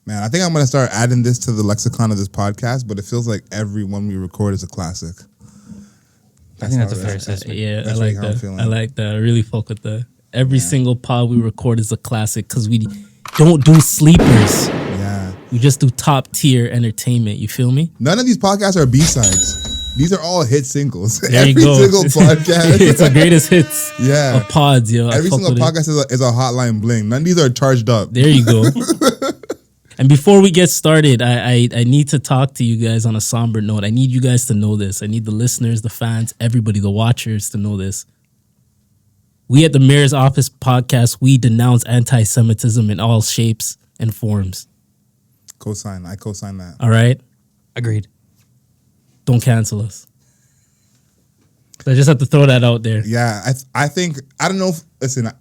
Man, I think I'm going to start adding this to the lexicon of this podcast, but it feels like every one we record is a classic. I think that's a fair assessment. Yeah, I like that. I like that. I really fuck with that. Every single pod we record is a classic because we don't do sleepers. Yeah. We just do top tier entertainment. You feel me? None of these podcasts are B-sides. These are all hit singles. There Every you go. single podcast. It's the greatest hits of pods, yo. Every single podcast is a hotline bling. None of these are charged up. There you go. And before we get started, I need to talk to you guys on a somber note. I need you guys to know this. I need the listeners, the fans, everybody, the watchers to know this. We at the Mayor's Office podcast, we denounce anti-Semitism in all shapes and forms. I co-sign that. All right? Agreed. Don't cancel us. So I just have to throw that out there. Yeah, I think, I don't know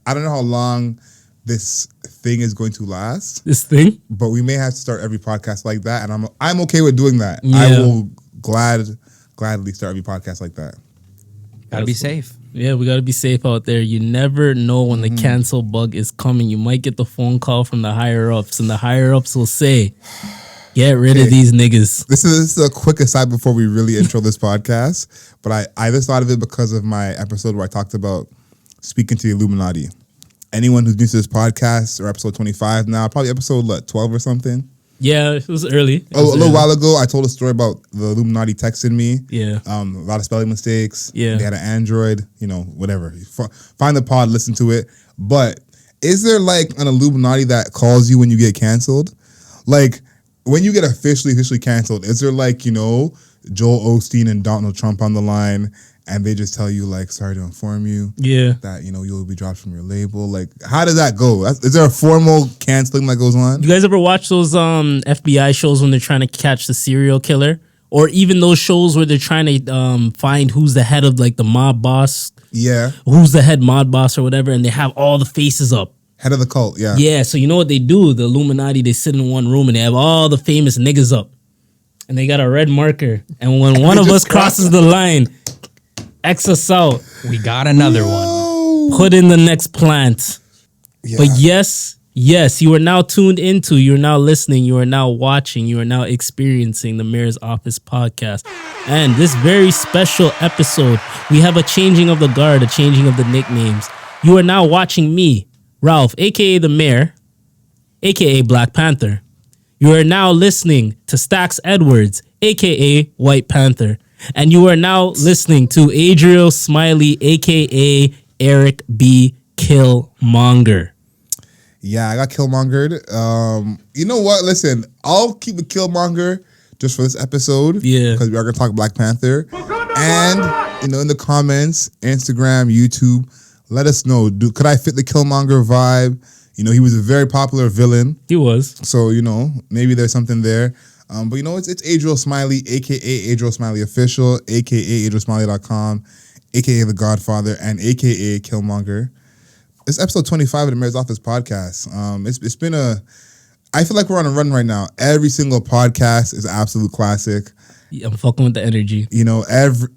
how long this thing is going to last. This thing? But we may have to start every podcast like that, and I'm okay with doing that. Yeah. I will gladly start every podcast like that. Gotta be safe. Yeah, we gotta be safe out there. You never know when the cancel bug is coming. You might get the phone call from the higher ups, and the higher ups will say, "Get rid of these niggas." This is a quick aside before we really intro this podcast, but I just thought of it because of my episode where I talked about speaking to the Illuminati. Anyone who's new to this podcast, or episode 25 now, probably episode 12 or something. Yeah, it was early. A little while ago, I told a story about the Illuminati texting me. Yeah. A lot of spelling mistakes. Yeah. They had an Android, whatever. Find the pod, listen to it. But is there like an Illuminati that calls you when you get canceled? Like when you get officially canceled, is there like, Joel Osteen and Donald Trump on the line and they just tell you like, sorry to inform you that, you'll be dropped from your label? Like, how does that go? Is there a formal canceling that goes on? You guys ever watch those FBI shows when they're trying to catch the serial killer? Or even those shows where they're trying to find who's the head of like the mob boss? Yeah. Who's the head mob boss or whatever, and they have all the faces up. Head of the cult, yeah. Yeah, so you know what they do? The Illuminati, they sit in one room and they have all the famous niggas up. And they got a red marker. And when one of us crosses the line, X us out. We got another one. Put in the next plant. Yeah. But yes, you are now tuned into, you are now listening, you are now watching, you are now experiencing the Mayor's Office podcast. And this very special episode, we have a changing of the guard, a changing of the nicknames. You are now watching me, Ralph, a.k.a. the Mayor, a.k.a. Black Panther. You are now listening to Stax Edwards, a.k.a. White Panther. And you are now listening to Adriel Smiley, a.k.a. Eric B. Killmonger. Yeah, I got Killmongered. You know what? Listen, I'll keep it Killmonger just for this episode. Yeah. Because we are going to talk Black Panther. And, in the comments, Instagram, YouTube, let us know. Could I fit the Killmonger vibe? He was a very popular villain. He was. So, maybe there's something there. But it's Adriel Smiley, a.k.a. Adriel Smiley Official, a.k.a. AdrielSmiley.com, a.k.a. The Godfather, and a.k.a. Killmonger. It's episode 25 of the Mayor's Office podcast. It's been I feel like we're on a run right now. Every single podcast is an absolute classic. Yeah, I'm fucking with the energy.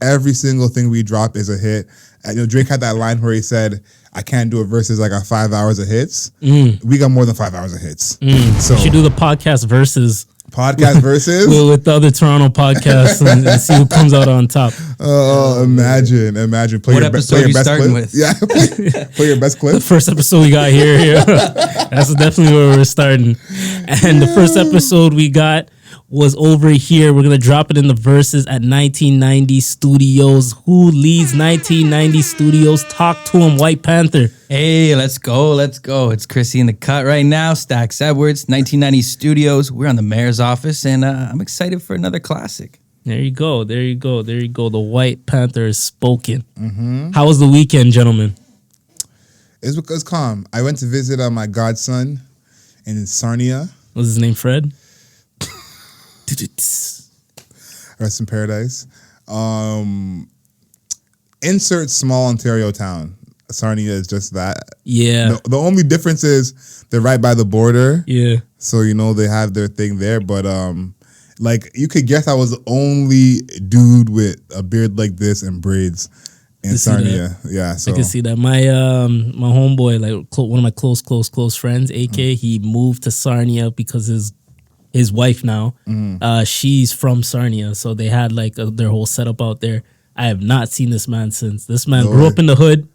Every single thing we drop is a hit. Drake had that line where he said, I can't do a versus, I got 5 hours of hits. We got more than 5 hours of hits. So we should do the podcast versus with the other Toronto podcasts and see who comes out on top. Oh, imagine. Play what your episode play your you best starting clip. with? Yeah, play your best clip. The first episode we got here. Yeah. That's definitely where we're starting. And the first episode we got was over here. We're going to drop it in the verses at 1990 Studios. Who leads 1990 Studios? Talk to him, White Panther. Hey, let's go. It's Chrissy in the cut right now. Stax Edwards, 1990 Studios. We're on the Mayor's Office, and I'm excited for another classic. There you go. The White Panther is spoken. Mm-hmm. How was the weekend, gentlemen? It was calm. I went to visit my godson in Sarnia. Was his name Fred? Rest in paradise. Insert small Ontario town. Sarnia is just that. Yeah. The only difference is they're right by the border. Yeah. So, they have their thing there. But, you could guess I was the only dude with a beard like this and braids in Sarnia. Yeah. So I can see that. My homeboy, one of my close friends, AK, he moved to Sarnia because his his wife now, she's from Sarnia, so they had like their whole setup out there. I have not seen this man since. This man grew up in the hood,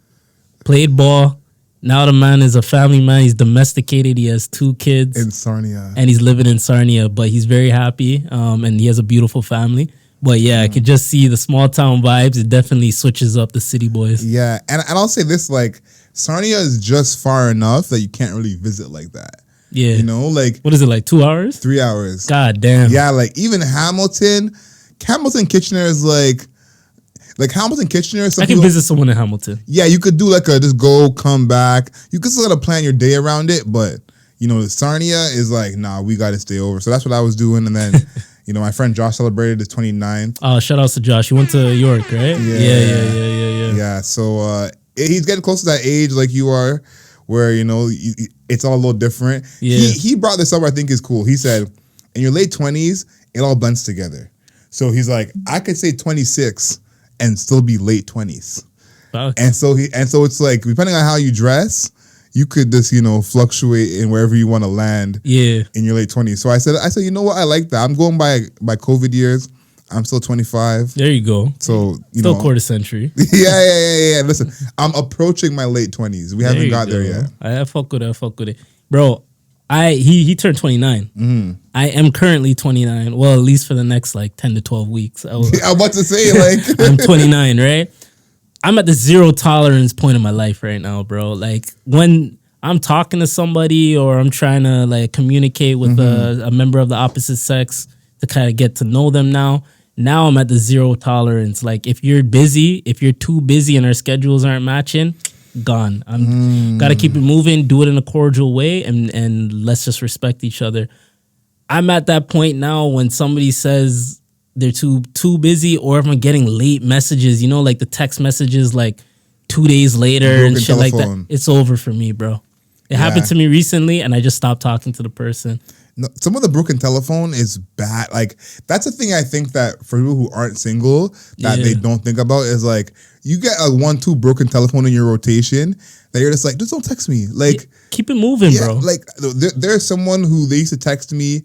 played ball. Now the man is a family man. He's domesticated. He has 2 kids in Sarnia, and he's living in Sarnia. But he's very happy, and he has a beautiful family. But yeah, I could just see the small town vibes. It definitely switches up the city boys. Yeah, and I'll say this, like, Sarnia is just far enough that you can't really visit like that. Yeah. You know, like... What is it, like 2 hours? 3 hours. God damn. Yeah, like, even Hamilton, Kitchener is like Hamilton, Kitchener... I can visit someone in Hamilton. Yeah, you could do like a just go, come back. You could still gotta plan your day around it, but, you know, Sarnia is like, nah, we gotta stay over. So that's what I was doing, and then... You know, my friend Josh celebrated his 29th. Oh, shout outs to Josh. You went to York, right? Yeah. Yeah, so he's getting close to that age like you are, where, you know, it's all a little different. Yeah. He brought this up, I think is cool. He said, in your late 20s, it all blends together. So he's like, I could say 26 and still be late 20s. Wow. And so it's like, depending on how you dress, you could just, you know, fluctuate in wherever you want to land in your late 20s. So I said, you know what? I like that. I'm going by COVID years. I'm still 25. There you go. So, you still know. quarter century. Yeah. Listen, I'm approaching my late 20s. We haven't got there yet. I fuck with it. Bro, he turned 29. Mm-hmm. I am currently 29. Well, at least for the next like 10 to 12 weeks. I'm about to say, like. I'm 29, right? I'm at the zero tolerance point in my life right now, bro. Like when I'm talking to somebody or I'm trying to like communicate with a member of the opposite sex to kind of get to know them now I'm at the zero tolerance. Like if you're busy, if you're too busy and our schedules aren't matching, gone. I'm gotta keep it moving, do it in a cordial way, and let's just respect each other. I'm at that point now when somebody says they're too busy, or if I'm getting late messages, you know, like the text messages like 2 days later and shit like that. It's over for me, bro. It happened to me recently and I just stopped talking to the person. No, some of the broken telephone is bad. Like, that's the thing I think that for people who aren't single that they don't think about is like, you get a 1-2 broken telephone in your rotation that you're just like, just don't text me. Like, keep it moving, bro. Like, there's someone who they used to text me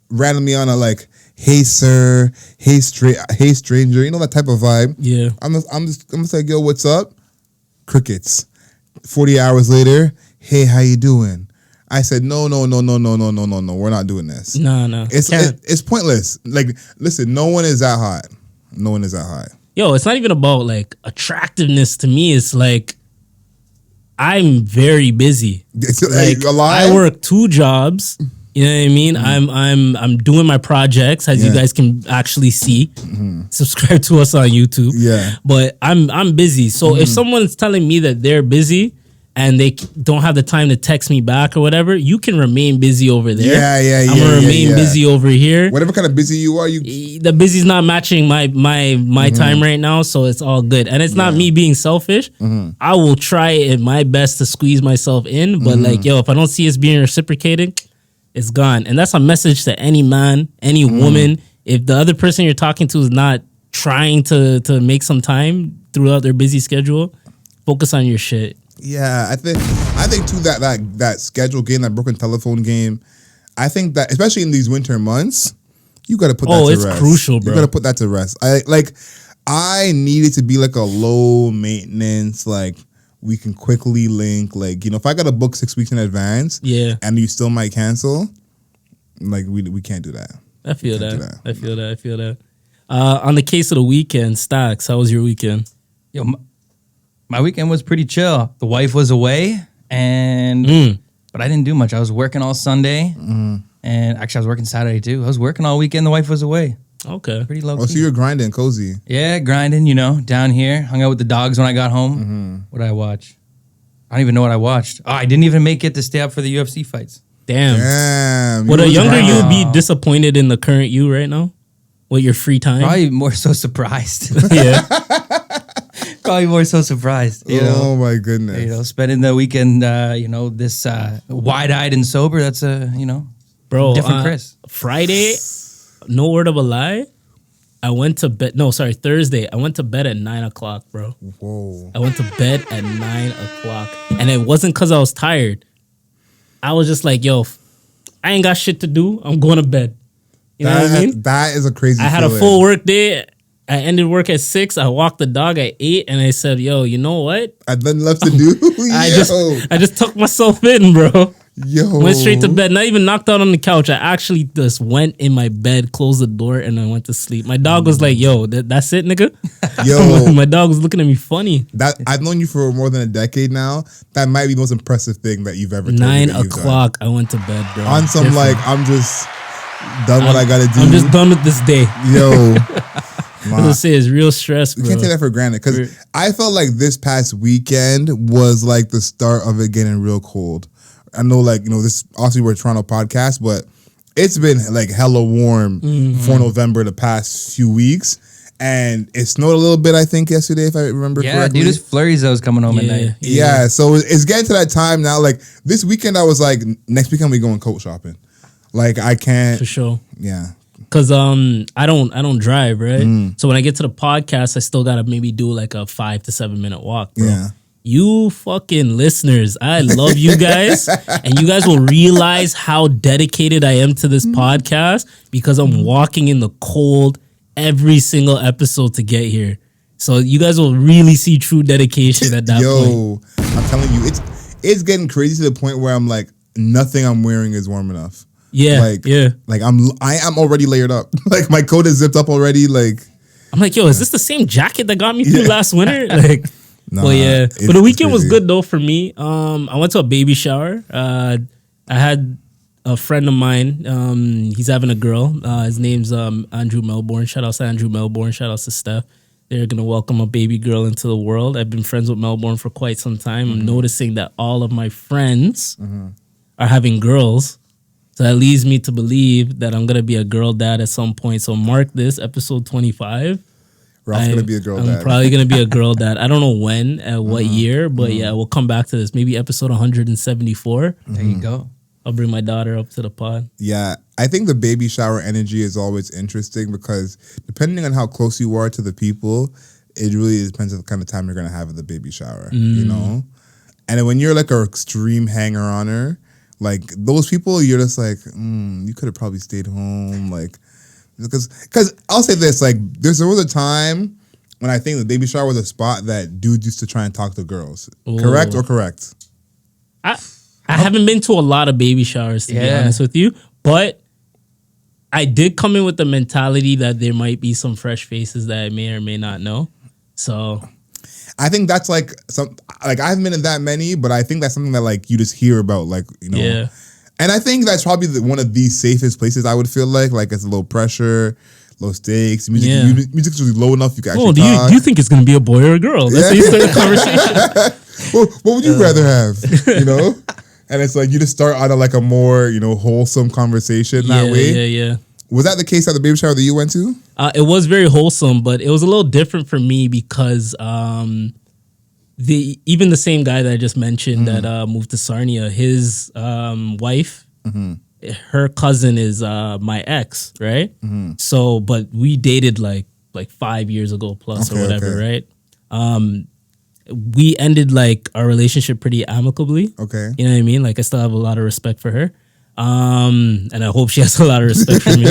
randomly on a like, hey sir, hey stranger, you know, that type of vibe. Yeah. I'm just like, yo, what's up? Crickets. 40 hours later, hey, how you doing? I said, no, we're not doing this. No. It's pointless. Like, listen, no one is that hot. No one is that hot. Yo, it's not even about like attractiveness to me. It's like, I'm very busy. Like, I work 2 jobs. You know what I mean? I'm doing my projects, as you guys can actually see. Subscribe to us on YouTube. Yeah. But I'm busy. So if someone's telling me that they're busy and they don't have the time to text me back or whatever, you can remain busy over there. Yeah. I'm gonna remain busy over here. Whatever kind of busy you are, the busy's not matching my time right now, so it's all good. And it's not me being selfish. I will try my best to squeeze myself in, but like, yo, if I don't see it's being reciprocated, it's gone. And that's a message to any man, any woman. If the other person you're talking to is not trying to make some time throughout their busy schedule, focus on your shit. Yeah, I think too that schedule game, that broken telephone game, I think that especially in these winter months, you got to put that to rest. Oh, it's crucial, bro. You got to put that to rest. I need it to be like a low maintenance, like we can quickly link. Like, you know, if I got to book 6 weeks in advance, and you still might cancel, like we can't do that. I feel that. On the case of the weekend, Stacks, how was your weekend? Yo, my weekend was pretty chill. The wife was away, and but I didn't do much. I was working all Sunday, and actually I was working Saturday too. I was working all weekend. The wife was away. Okay, pretty low. Oh, so you're grinding, cozy. Yeah, grinding. You know, down here. Hung out with the dogs when I got home. What did I watch? I don't even know what I watched. Oh, I didn't even make it to stay up for the UFC fights. Damn. Would a younger you be disappointed in the current you right now? With your free time? Probably more so surprised. Yeah. Probably more so surprised. You know? Oh my goodness. You know, spending the weekend, this wide-eyed and sober, that's bro, different Chris. Friday, no word of a lie, Thursday, I went to bed at 9 o'clock, bro. Whoa. I went to bed at 9 o'clock. And it wasn't because I was tired. I was just like, yo, I ain't got shit to do. I'm going to bed. You know what I mean? That is a crazy I had feeling. a full work day. I ended work at 6. I walked the dog at 8, and I said, "Yo, you know what? I had nothing left to do. I just tucked myself in, bro. Yo. Went straight to bed. Not even knocked out on the couch. I actually just went in my bed, closed the door, and I went to sleep. My dog was like, "Yo, that's it, nigga." Yo. My dog was looking at me funny. That I've known you for more than a decade now. That might be the most impressive thing that you've ever told 9 me that you've o'clock, I went to bed, bro. done. On some Different. like, I'm just done what I gotta do. I'm just done with this day. Yo. As I say, it's real stress, We bro. can't take that for granted because I felt like this past weekend was like the start of it getting real cold. I know, like, this obviously we're a Toronto podcast, but it's been like hella warm for November the past few weeks, and it snowed a little bit. I think yesterday, if I remember correctly. Dude, it's flurries that was coming home at night. Yeah, so it's getting to that time now. Like this weekend, I was like, next weekend we going coat shopping. Like I can't For sure. Yeah. Cause I don't drive, right? So when I get to the podcast, I still gotta maybe do like a 5 to 7 minute walk, bro. Yeah. You fucking listeners, I love you guys, and you guys will realize how dedicated I am to this podcast because I'm walking in the cold every single episode to get here. So you guys will really see true dedication at that point. I'm telling you, it's getting crazy to the point where I'm like, nothing I'm wearing is warm enough. Yeah, Like I am already layered up. Like my coat is zipped up already. Like I'm like, yo, is this the same jacket that got me through last winter? Like, nah, well, yeah. But the weekend was crazy. good though for me. I went to a baby shower. I had a friend of mine. He's having a girl. His name's Andrew Melbourne. Shout out to Andrew Melbourne. Shout out to Steph. They're gonna welcome a baby girl into the world. I've been friends with Melbourne for quite some time. I'm noticing that all of my friends are having girls. So that leads me to believe that I'm gonna be a girl dad at some point. So mark this, episode 25. Ralph's gonna be a girl I'm dad. probably gonna be a girl dad. I don't know when, at what year, but yeah, we'll come back to this. Maybe episode 174. There you go. I'll bring my daughter up to the pod. Yeah, I think the baby shower energy is always interesting because depending on how close you are to the people, it really depends on the kind of time you're gonna have at the baby shower. You know, and then when you're like an extreme hanger-oner, like those people, you're just like, you could have probably stayed home, like, because I'll say this, like, there was a time when I think the baby shower was a spot that dudes used to try and talk to girls. Ooh. Correct or correct? I haven't been to a lot of baby showers, to be honest with you, but I did come in with the mentality that there might be some fresh faces that I may or may not know. So I think that's like I haven't been in that many, but I think that's something that like you just hear about, like, yeah. And I think that's probably one of the safest places. I would feel like it's a low pressure, low stakes. Music's really low enough you can actually talk. Do you think it's gonna be a boy or a girl? That's how you start a conversation. Well, what would you rather have? And it's like you just start out of like a more wholesome conversation that way. Yeah. Was that the case at the baby shower that you went to? It was very wholesome, but it was a little different for me because even the same guy that I just mentioned that moved to Sarnia, his wife, her cousin is my ex, right? So, but we dated like 5 years ago plus or whatever, right? We ended like our relationship pretty amicably. Okay. You know what I mean? Like I still have a lot of respect for her. And I hope she has a lot of respect for me.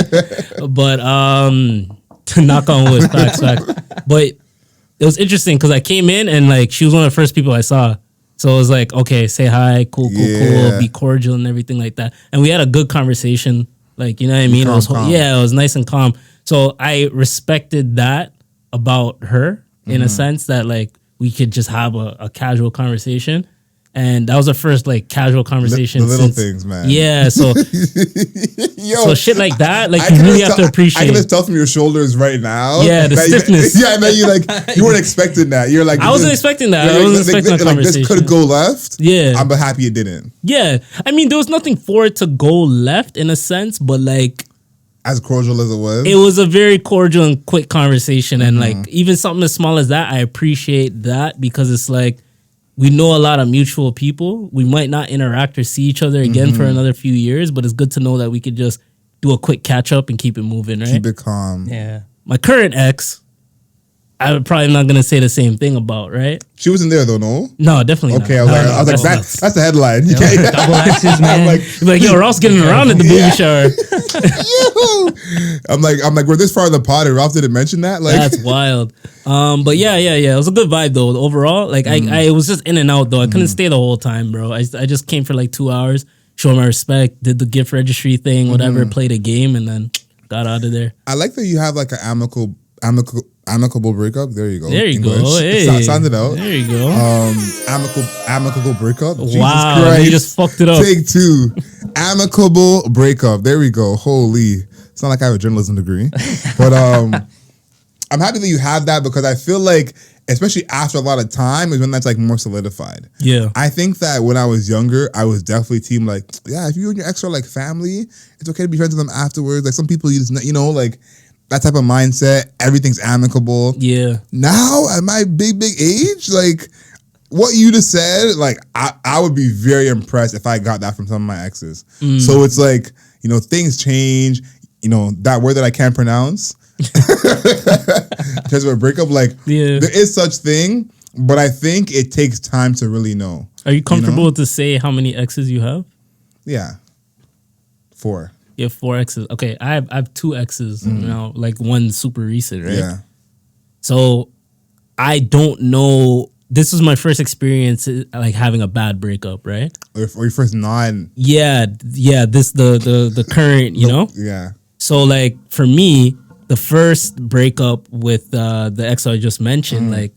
But to knock on wood, facts. But it was interesting because I came in and like she was one of the first people I saw. So it was like, okay, say hi, cool, be cordial and everything like that. And we had a good conversation. Like, you know what I mean? It was nice and calm. So I respected that about her in a sense that like we could just have a casual conversation. And that was our first like casual conversation. The little things, man. Yeah, so so shit like that, like you really have to appreciate. I can just tell from your shoulders right now. Yeah, the stiffness. And then you weren't expecting that. You're like, I wasn't expecting that. I wasn't expecting a conversation. This could go left. Yeah, I'm happy it didn't. Yeah, I mean, there was nothing for it to go left in a sense, but like as cordial as it was a very cordial and quick conversation, and like even something as small as that, I appreciate that because it's like. We know a lot of mutual people. We might not interact or see each other again for another few years, but it's good to know that we could just do a quick catch up and keep it moving, right? Keep it calm. Yeah. My current ex, I'm probably not gonna say the same thing about, right? She wasn't there though, no? No, definitely Okay, not. I was like, that's the headline. You can't- Double X's, man. I'm like, Like, yo, Ross getting around at the baby shower. I'm like, we're this far in the pod and Ralph didn't mention that. Like, That's wild. But yeah. It was a good vibe though. Overall, like I was just in and out though. I couldn't stay the whole time, bro. I just came for like 2 hours, show my respect, did the gift registry thing, whatever, played a game, and then got out of there. I like that you have like an amicable breakup. There you go. There you English. go. Hey, Sound it out. there you go. Amicable breakup. Wow, Jesus Christ. you just fucked it up. Take 2. Amicable breakup. There we go. Holy. It's not like I have a journalism degree, but I'm happy that you have that because I feel like, especially after a lot of time, is when that's like more solidified. Yeah. I think that when I was younger, I was definitely team like, yeah, if you and your ex are like family, it's okay to be friends with them afterwards. Like some people, you just, like that type of mindset. Everything's amicable. Yeah. Now at my big age, like what you just said, like I would be very impressed if I got that from some of my exes. So it's like, things change. That word that I can't pronounce. Because of a breakup, like there is such thing, but I think it takes time to really know. Are you comfortable to say how many exes you have? Yeah, 4. You have 4 exes. Okay, I have 2 exes now, like one super recent, right? Yeah. So I don't know. This was my first experience like having a bad breakup, right? Or your first non. Yeah. This the current, Yeah. So like for me, the first breakup with the ex I just mentioned, like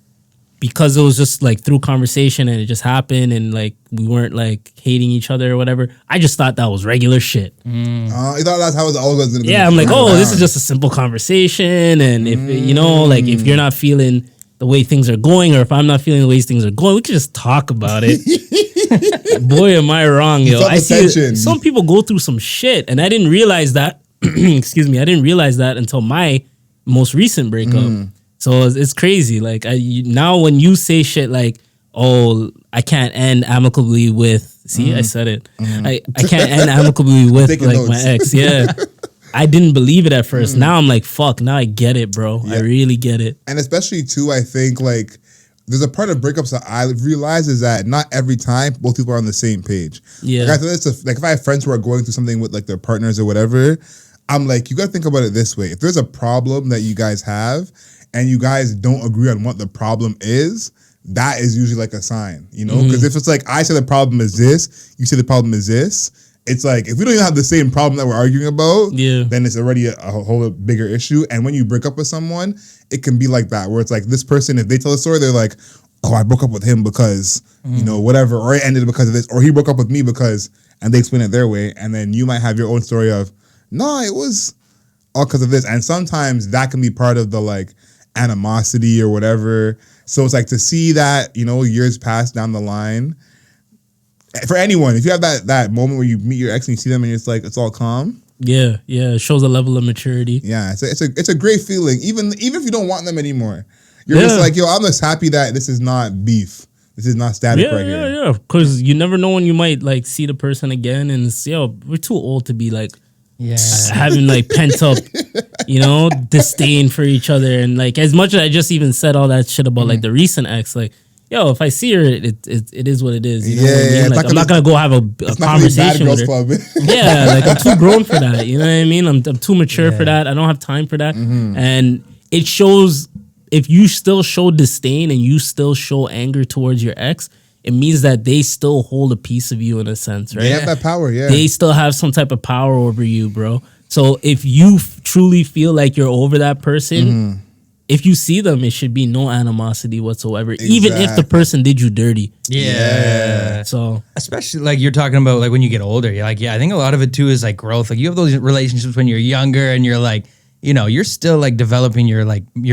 because it was just like through conversation and it just happened and like we weren't like hating each other or whatever. I just thought that was regular shit. You thought that's how it was always going to be. Yeah, I'm like, this is just a simple conversation, and if like if you're not feeling the way things are going, or if I'm not feeling the way things are going, we can just talk about it. Boy, am I wrong, yo! I see some people go through some shit, and I didn't realize that. Excuse me, I didn't realize that until my most recent breakup. So it's crazy. Like now, when you say shit like, "Oh, I can't end amicably with," I said it. I can't end amicably with like my ex. Yeah, I didn't believe it at first. Now I'm like, fuck. Now I get it, bro. Yeah. I really get it. And especially too, I think like there's a part of breakups that I realize is that not every time both people are on the same page. Yeah, like, I think like if I have friends who are going through something with like their partners or whatever, I'm like, you got to think about it this way. If there's a problem that you guys have and you guys don't agree on what the problem is, that is usually like a sign, Because if it's like, I say the problem is this, you say the problem is this, it's like, if we don't even have the same problem that we're arguing about, then it's already a whole bigger issue. And when you break up with someone, it can be like that, where it's like this person, if they tell a story, they're like, oh, I broke up with him because, whatever, or it ended because of this, or he broke up with me because, and they explain it their way. And then you might have your own story of, no, it was all because of this. And sometimes that can be part of the like animosity or whatever. So it's like to see that, years pass down the line. For anyone, if you have that moment where you meet your ex and you see them and it's like, it's all calm. Yeah. It shows a level of maturity. Yeah, it's a great feeling. Even if you don't want them anymore. You're just like, yo, I'm just happy that this is not beef. This is not static right here. Yeah. Because you never know when you might like see the person again and say, we're too old to be like, having like pent up, disdain for each other. And like, as much as I just even said all that shit about like the recent ex, like, yo, if I see her, it is what it is. You know what I mean? Like, I'm not gonna go have a conversation with her. Club. Yeah, like I'm too grown for that. You know what I mean? I'm too mature for that. I don't have time for that. And it shows if you still show disdain and you still show anger towards your ex, it means that they still hold a piece of you in a sense, right? They have that power, yeah. They still have some type of power over you, bro. So if you truly feel like you're over that person, if you see them, it should be no animosity whatsoever, even if the person did you dirty. Yeah. So especially like you're talking about like when you get older, you're like, I think a lot of it too is like growth. Like you have those relationships when you're younger and you're like, you're still like developing your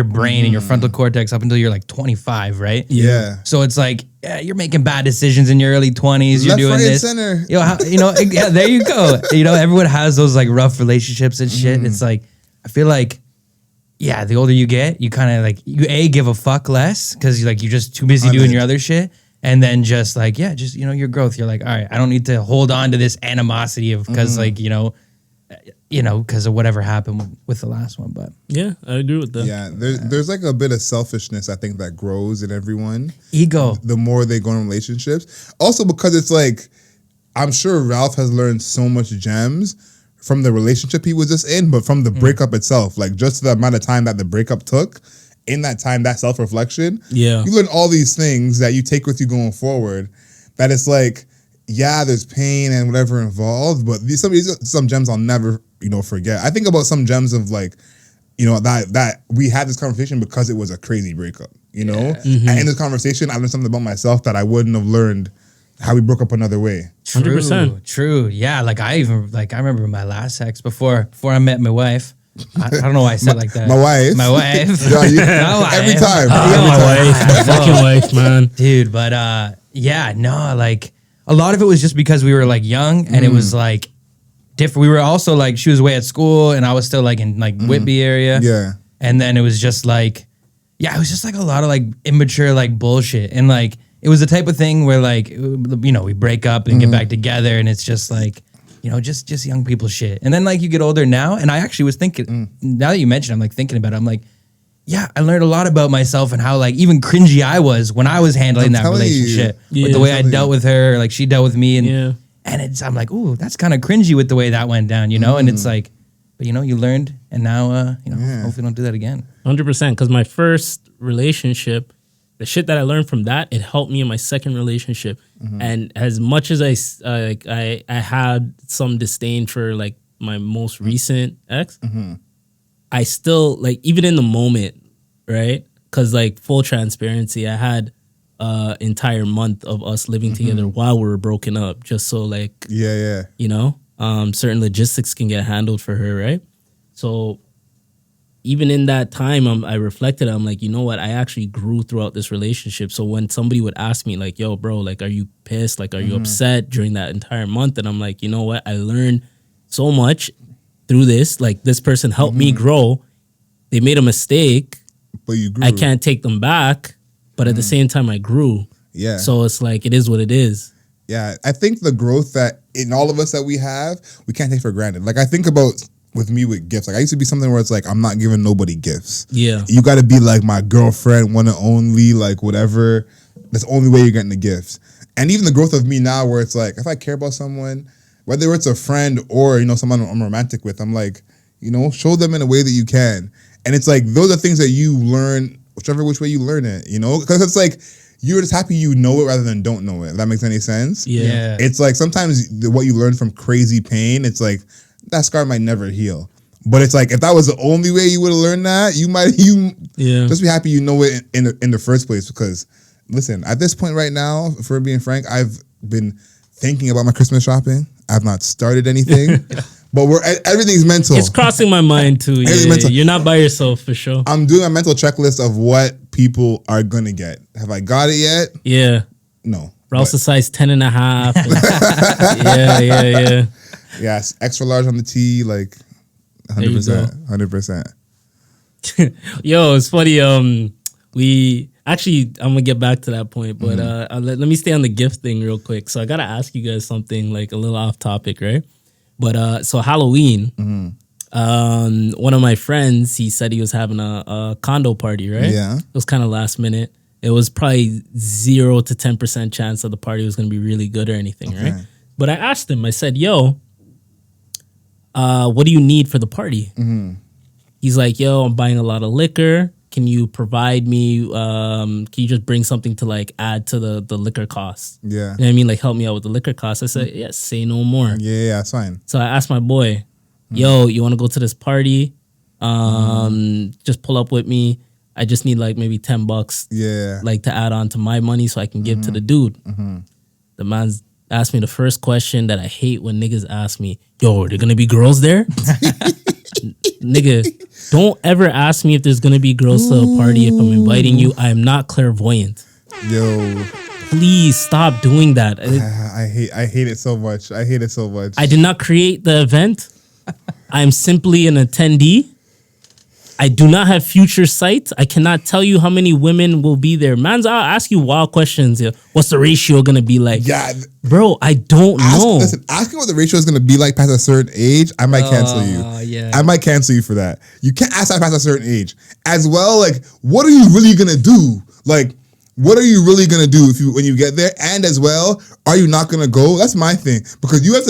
brain and your frontal cortex up until you're like 25, right? Yeah. So it's like, you're making bad decisions in your early 20s. You're doing this. Center. There you go. Everyone has those like rough relationships and shit. It's like, I feel like, the older you get, you kind of like, you give a fuck less because you're just too busy doing your other shit. And then just like, your growth. You're like, all right, I don't need to hold on to this animosity of, because you know, because of whatever happened with the last one. But Yeah, I agree with that. Yeah, there's like a bit of selfishness, I think, that grows in everyone. ego. The more they go in relationships. Also because it's like, I'm sure Ralph has learned so much gems from the relationship he was just in, but from the breakup itself, like just the amount of time that the breakup took, in that time, that self-reflection, Yeah. you learn all these things that you take with you going forward, that it's like, yeah, there's pain and whatever involved, but some gems I'll never, forget. I think about some gems of like, that we had this conversation because it was a crazy breakup, And in this conversation, I learned something about myself that I wouldn't have learned how we broke up another way. 100%. True. Yeah. Like I remember my last ex before I met my wife. I don't know why I said like that. My wife. My wife. Yeah, My wife. every time. My fucking wife, man. Dude, but like a lot of it was just because we were like young and it was like different. We were also like, she was away at school and I was still like in like Whitby area. Yeah. And then it was just like, it was just like a lot of like immature like bullshit. And like, it was the type of thing where like, we break up and get back together and it's just like, just young people shit. And then like you get older now. And I actually was thinking, now that you mentioned, I'm like thinking about it. I'm like, yeah, I learned a lot about myself and how like even cringy I was when I was handling that relationship with the way I dealt with her, like she dealt with me. And I'm like, ooh, that's kind of cringy with the way that went down, And it's like, but you learned and now, hopefully don't do that again. 100%. Because my first relationship, the shit that I learned from that, it helped me in my second relationship. And as much as I had some disdain for like my most recent ex, I still like, even in the moment, right? Because like full transparency, I had entire month of us living together while we were broken up, just so like certain logistics can get handled for her, right? So even in that time, I reflected. I'm like, you know what? I actually grew throughout this relationship. So when somebody would ask me, like, "Yo, bro, like, are you pissed? Like, are you upset during that entire month?" And I'm like, you know what? I learned so much through this. Like, this person helped me grow. They made a mistake, but you grew. I can't take them back. But at the same time, I grew. Yeah. So it's like, it is what it is. Yeah, I think the growth that in all of us that we have, we can't take for granted. Like I think about with me with gifts. Like I used to be something where it's like, I'm not giving nobody gifts. Yeah. You got to be like my girlfriend, one and only, like whatever. That's the only way you're getting the gifts. And even the growth of me now where it's like, if I care about someone, whether it's a friend or, someone I'm romantic with, I'm like, show them in a way that you can. And it's like, those are things that you learn, which way you learn it, Because it's like, you're just happy you know it rather than don't know it. If that makes any sense. Yeah. It's like sometimes what you learn from crazy pain, it's like that scar might never heal. But it's like if that was the only way you would have learned that, you just be happy you know it in the first place. Because listen, at this point right now, if we're being frank, I've been thinking about my Christmas shopping. I've not started anything. But everything's mental. It's crossing my mind too. Yeah, you're not by yourself for sure. I'm doing a mental checklist of what people are gonna get. Have I got it yet? Yeah. No. Rouse a size 10 and a half. Yeah. Yeah, extra large on the tee, like 100%. 100%. Yo, it's funny. We actually, I'm gonna get back to that point, but let me stay on the gift thing real quick. So I gotta ask you guys something like a little off topic, right? But so Halloween, one of my friends, he said he was having a condo party, right? Yeah. It was kind of last minute. It was probably 0 to 10% chance that the party was going to be really good or anything, right? But I asked him, I said, yo, what do you need for the party? He's like, yo, I'm buying a lot of liquor. Can you provide me, can you just bring something to like add to the liquor costs? Yeah. You know what I mean? Like help me out with the liquor costs. I said, yes, say no more. Yeah, that's fine. So I asked my boy, yo, you want to go to this party? Just pull up with me. I just need like maybe $10. Yeah. Like to add on to my money so I can give to the dude. The man's asked me the first question that I hate when niggas ask me, yo, are there gonna be girls there? Nigga, don't ever ask me if there's gonna be girls to a party if I'm inviting you. I am not clairvoyant. Yo. Please stop doing that. I hate it so much. I hate it so much. I did not create the event. I'm simply an attendee. I do not have future sight. I cannot tell you how many women will be there. Man's, I'll ask you wild questions. Yeah. What's the ratio gonna be like? Yeah, bro, I don't know. Listen, asking what the ratio is going to be like past a certain age, I might cancel you. Yeah. I might cancel you for that. You can't ask that past a certain age. As well, like, what are you really going to do? Like, what are you really gonna do when you get there? And as well, are you not gonna go? That's my thing, because you have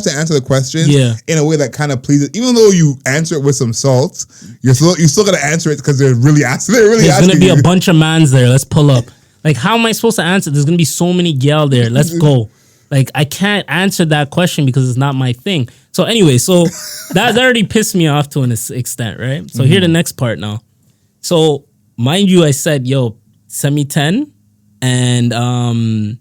to answer the questions in a way that kind of pleases. Even though you answer it with some salt, you still gotta answer it because they're really asking. There's gonna be a bunch of mans there. Let's pull up. Like, how am I supposed to answer? There's gonna be so many gal there. Let's go. Like, I can't answer that question because it's not my thing. So anyway, that already pissed me off to an extent, right? So here the next part now. So mind you, I said, yo, send me 10 and I'm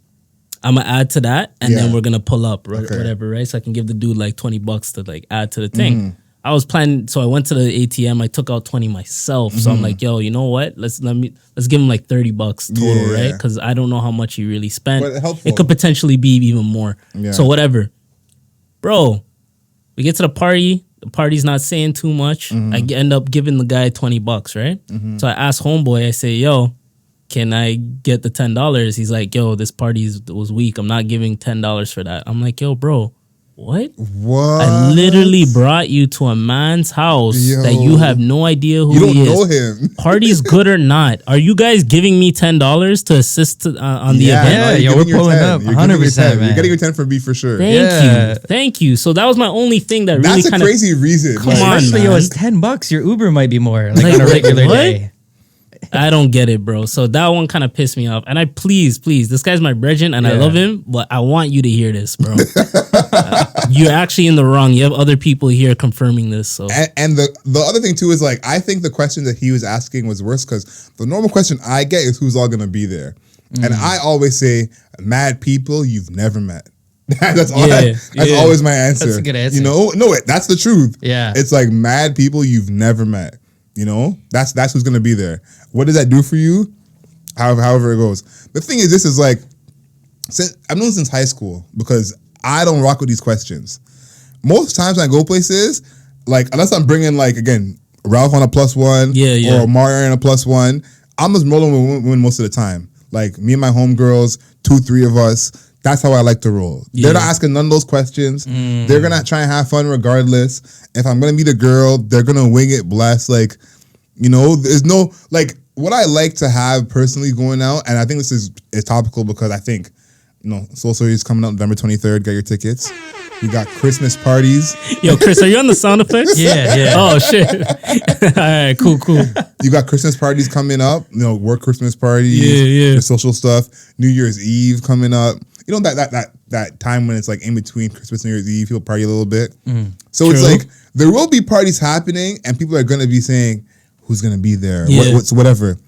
gonna add to that and then we're gonna pull up whatever, right? So I can give the dude like $20 to like add to the thing. I was planning, so I went to the ATM, I took out 20 myself. So I'm like, yo, you know what? Let's give him like $30 total, right? Because I don't know how much he really spent. It could potentially be even more. Yeah. So whatever. Bro, we get to the party. The party's not saying too much. I end up giving the guy $20, right? So I asked homeboy, I say, yo, can I get the $10? He's like, yo, this party was weak. I'm not giving $10 for that. I'm like, yo, bro, what? I literally brought you to a man's house that you have no idea who he is. You don't know him. Party's good or not. Are you guys giving me $10 to assist on the event? Yeah, we're pulling up 100%, man. You're getting your 10 for me for sure. Thank you. So that was my only thing that really That's a crazy reason. Come on, especially, yo, it's $10. Your Uber might be more like on a regular day. I don't get it, bro. So that one kind of pissed me off. And I please, this guy's my brethren and I love him, but I want you to hear this, bro. You're actually in the wrong. You have other people here confirming this. So and the other thing too is, like, I think the question that he was asking was worse, because the normal question I get is who's all gonna be there, and I always say mad people you've never met. That's always my answer. That's a good answer. You know, that's the truth. Yeah, it's like mad people you've never met. You know, that's who's gonna be there. What does that do for you? However it goes. The thing is, this is like, I've known since high school, because I don't rock with these questions. Most times when I go places, like, unless I'm bringing, like, again, Ralph on a +1, or Mario on a +1, I'm just rolling with women most of the time. Like, me and my homegirls, 2-3 of us. That's how I like to roll. They're not asking none of those questions. They're gonna try and have fun regardless. If I'm gonna meet a girl, they're gonna wing it, blast. Like, you know, there's no, like, what I like to have personally going out, and I think this is topical because I think, you know, Soul Story is coming out November 23rd. Get your tickets. We got Christmas parties. Yo, Chris, are you on the sound effects? Yeah. Oh, shit. All right, cool. You got Christmas parties coming up. You know, work Christmas parties. The social stuff. New Year's Eve coming up. You know, that time when it's like in between Christmas and New Year's Eve, people party a little bit. So it's like, there will be parties happening and people are going to be saying, who's going to be there? Whatever.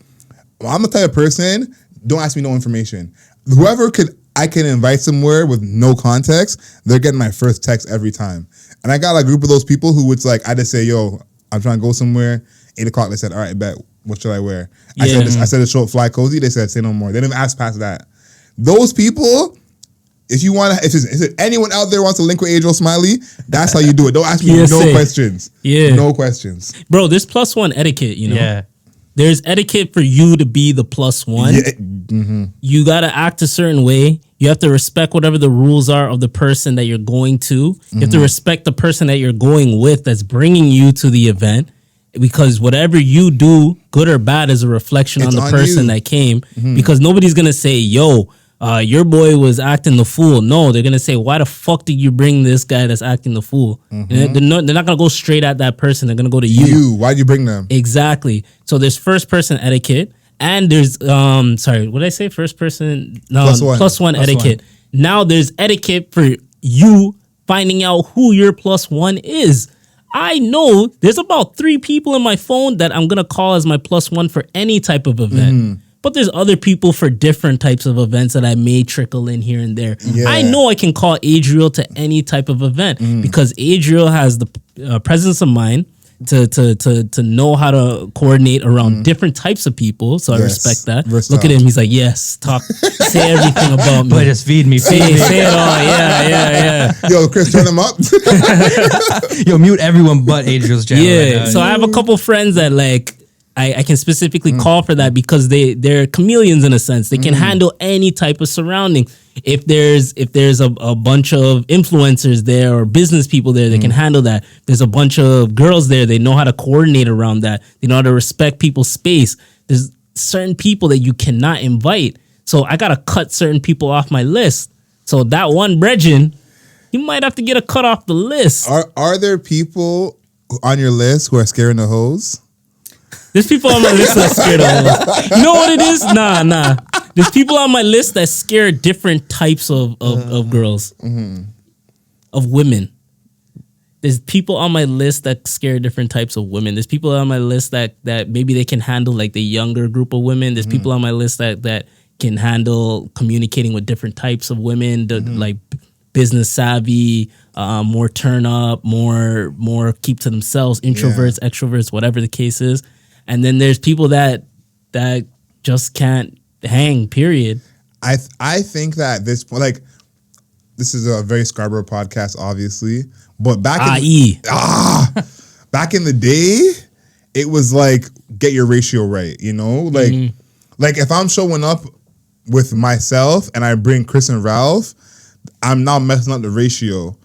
Well, I'm the type of person, don't ask me no information. Whoever I can invite somewhere with no context, they're getting my first text every time. And I got a group of those people who it's like, I just say, yo, I'm trying to go somewhere. 8 o'clock, they said, all right, bet. What should I wear? I said the show fly cozy. They said, say no more. They didn't even ask past that. Those people, if anyone out there wants to link with Adriel Smiley, that's how you do it. Don't ask me no questions. No questions. Bro, there's +1 etiquette, you know? Yeah. There's etiquette for you to be the +1. You got to act a certain way. You have to respect whatever the rules are of the person that you're going to. You have to respect the person that you're going with that's bringing you to the event. Because whatever you do, good or bad, is a reflection on the person that came. Because nobody's going to say, yo, your boy was acting the fool. No, they're going to say, why the fuck did you bring this guy that's acting the fool? They're not going to go straight at that person. They're going to go to you. Why'd you bring them? Exactly. So there's first person etiquette. And there's, sorry, what did I say? First person? No, +1 etiquette. Now there's etiquette for you finding out who your +1 is. I know there's about 3 people in my phone that I'm going to call as my +1 for any type of event. But there's other people for different types of events that I may trickle in here and there. I know I can call Adriel to any type of event because Adriel has the presence of mind to know how to coordinate around different types of people. So I respect that. Look at him. He's like, yes, say everything about me. But just feed me. Say it all. Yeah. Yo, Chris, turn him up. Yo, mute everyone but Adriel's channel. Yeah. Right now. So I have a couple friends that like I can specifically call for that because they're chameleons in a sense. They can handle any type of surrounding. If there's a bunch of influencers there or business people there, they can handle that. There's a bunch of girls there, they know how to coordinate around that. They know how to respect people's space. There's certain people that you cannot invite. So I gotta cut certain people off my list. So that one Bregin, you might have to get a cut off the list. Are there people on your list who are scaring the hoes? There's people on my list that scared of hoes. You know what it is? Nah. There's people on my list that scare different types of girls, of women. There's people on my list that scare different types of women. There's people on my list that maybe they can handle like the younger group of women. There's people on my list that can handle communicating with different types of women, like business savvy, more turn up, more keep to themselves, introverts, extroverts, whatever the case is. And then there's people that just can't hang, period. I think that this is a very Scarborough podcast, obviously, but back in the day, it was like get your ratio right, you know, like if I'm showing up with myself and I bring Chris and Ralph, I'm now messing up the ratio.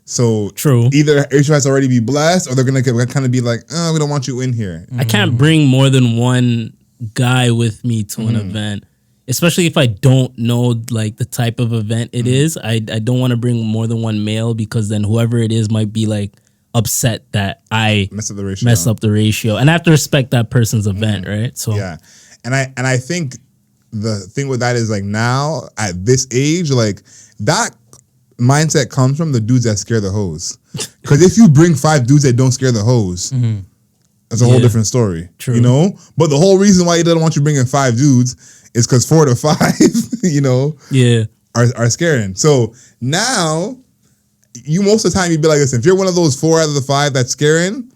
So true. Either ratio has to already be blessed, or they're gonna kind of be like, we don't want you in here. I can't bring more than one guy with me to an event, especially if I don't know like the type of event it is. I don't want to bring more than one male because then whoever it is might be like upset that I mess up the ratio, and I have to respect that person's event, right? So yeah, and I think the thing with that is like now at this age, like that mindset comes from the dudes that scare the hoes. Because if you bring 5 dudes that don't scare the hoes, that's a whole different story. True. You know? But the whole reason why he doesn't want you bringing 5 dudes is because 4 to 5, you know, are scaring. So now, most of the time you'd be like, listen, if you're one of those 4 out of the 5 that's scaring,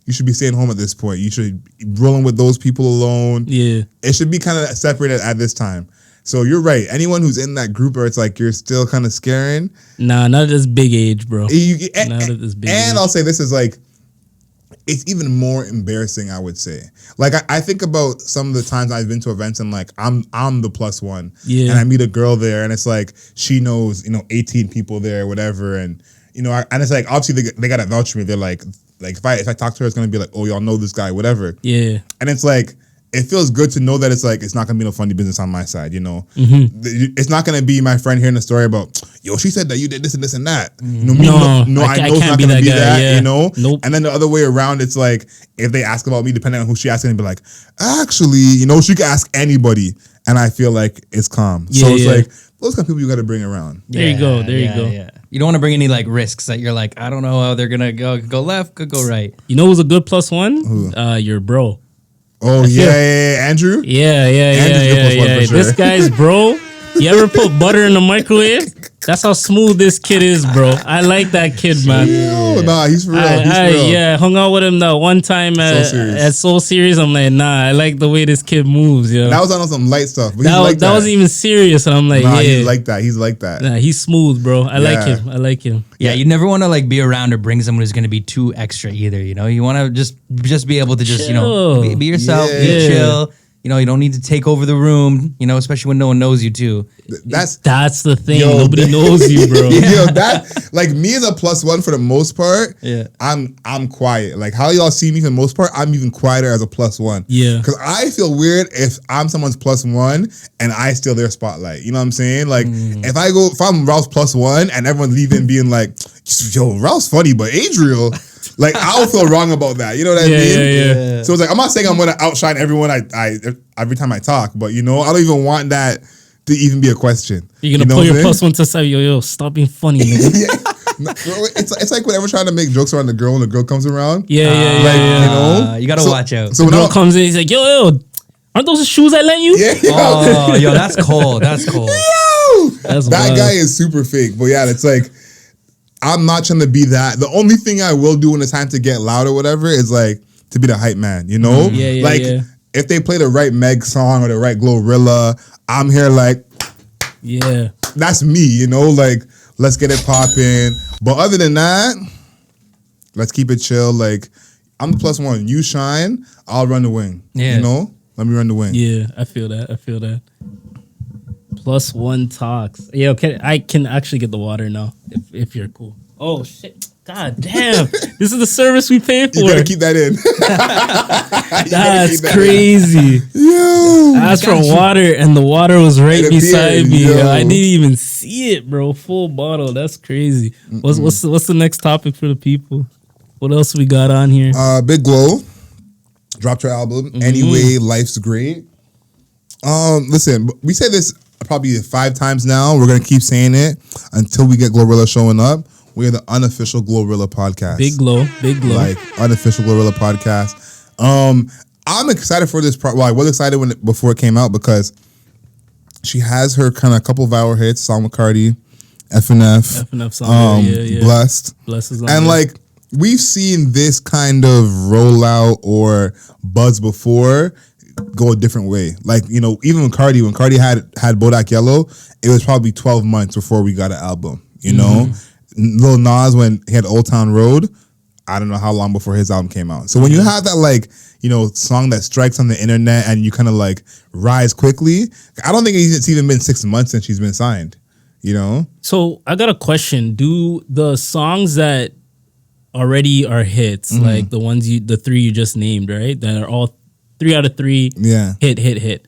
you should be staying home at this point. You should be rolling with those people alone. Yeah. It should be kind of separated at this time. So you're right. Anyone who's in that group where it's like you're still kind of scaring. Nah, not at this big age, bro. Not at this big age. And I'll say this is like, it's even more embarrassing, I would say. Like I think about some of the times I've been to events and like I'm the plus one. Yeah. And I meet a girl there and it's like she knows, 18 people there, whatever. And and it's like obviously they gotta vouch for me. They're like if I talk to her, it's gonna be like, oh, y'all know this guy, whatever. Yeah. And it's like it feels good to know that it's like it's not gonna be no funny business on my side, It's not gonna be my friend hearing a story about, yo, she said that you did this and this and that. I know it's not gonna be that. Nope. And then the other way around, it's like if they ask about me, depending on who she asks, and be like, actually, she could ask anybody, and I feel like it's calm. So it's like those kind of people you got to bring around. There you go. Yeah. You don't want to bring any like risks that you're like, I don't know how they're gonna go left, could go right. You know who's a good plus one? Who? Your bro. Oh yeah, Andrew. Yeah. Sure. This guy's bro. You ever put butter in the microwave? That's how smooth this kid is, bro. I like that kid, man. Nah, he's for real. He's for real. Yeah, hung out with him that one time at Soul Series. I'm like, nah, I like the way this kid moves, yo. That was on some light stuff. But that wasn't even serious, and I'm like, he's like that. He's like that. Nah, he's smooth, bro. I like him. Yeah, you never want to like be around or bring someone who's going to be too extra either. You want to just be able to just be yourself, be chill. You don't need to take over the room, especially when no one knows you too. That's the thing. Nobody knows you, bro. That like me as a plus one for the most part. Yeah, I'm quiet. Like how y'all see me for the most part, I'm even quieter as a plus one. Yeah, because I feel weird if I'm someone's plus one and I steal their spotlight. You know what I'm saying? Like if I'm Ralph's plus one and everyone's leaving being like, yo, Ralph's funny, but Adriel. Like I'll feel wrong about that, you know what I mean? Yeah. So it's like I'm not saying I'm gonna outshine everyone I every time I talk, but I don't even want that to even be a question. You're gonna pull your plus one to say, yo, stop being funny, nigga. It's like whenever trying to make jokes around the girl when the girl comes around. You gotta watch out. So when the girl comes in, he's like, yo, aren't those the shoes I lent you? Yeah. Yo, that's cold. That's cold. That guy is super fake, but yeah, it's like. I'm not trying to be that. The only thing I will do when it's time to get loud or whatever is like to be the hype man, you know? If they play the right Meg song or the right Glorilla, I'm here like, yeah, that's me, you know? Like, let's get it popping. But other than that, let's keep it chill. Like, I'm the plus one. You shine, I'll run the wing. Yeah. You know? Let me run the wing. Yeah, I feel that. Plus one talks. Yeah, okay. I can actually get the water now if you're cool. Oh shit. God damn. This is the service we pay for. You gotta keep that in. That's crazy. Yo. I asked for water and the water was right beside me. Yo. I didn't even see it, bro. Full bottle. That's crazy. What's the next topic for the people? What else we got on here? Big Glow dropped her album. Anyway, Life's Great. Listen, we say this probably 5 times now. We're gonna keep saying it until we get Glorilla showing up. We are the unofficial Glorilla podcast. Big Glow. Like unofficial Glorilla podcast. I'm excited for this part. Well, I was excited before it came out because she has her kind of couple of hour hits, song with Cardi, FNF song, yeah. Blessed is on and there. like we've seen this kind of rollout or buzz before go a different way. Like, you know, even when Cardi had Bodak Yellow, it was probably 12 months before we got an album, you know? Lil Nas, when he had Old Town Road, I don't know how long before his album came out. So when you have that, like, you know, song that strikes on the internet and you kind of like rise quickly, I don't think it's even been 6 months since she's been signed, you know? So I got a question. Do the songs that already are hits, like the 3 you just named, right? That are all 3 out of 3 hit.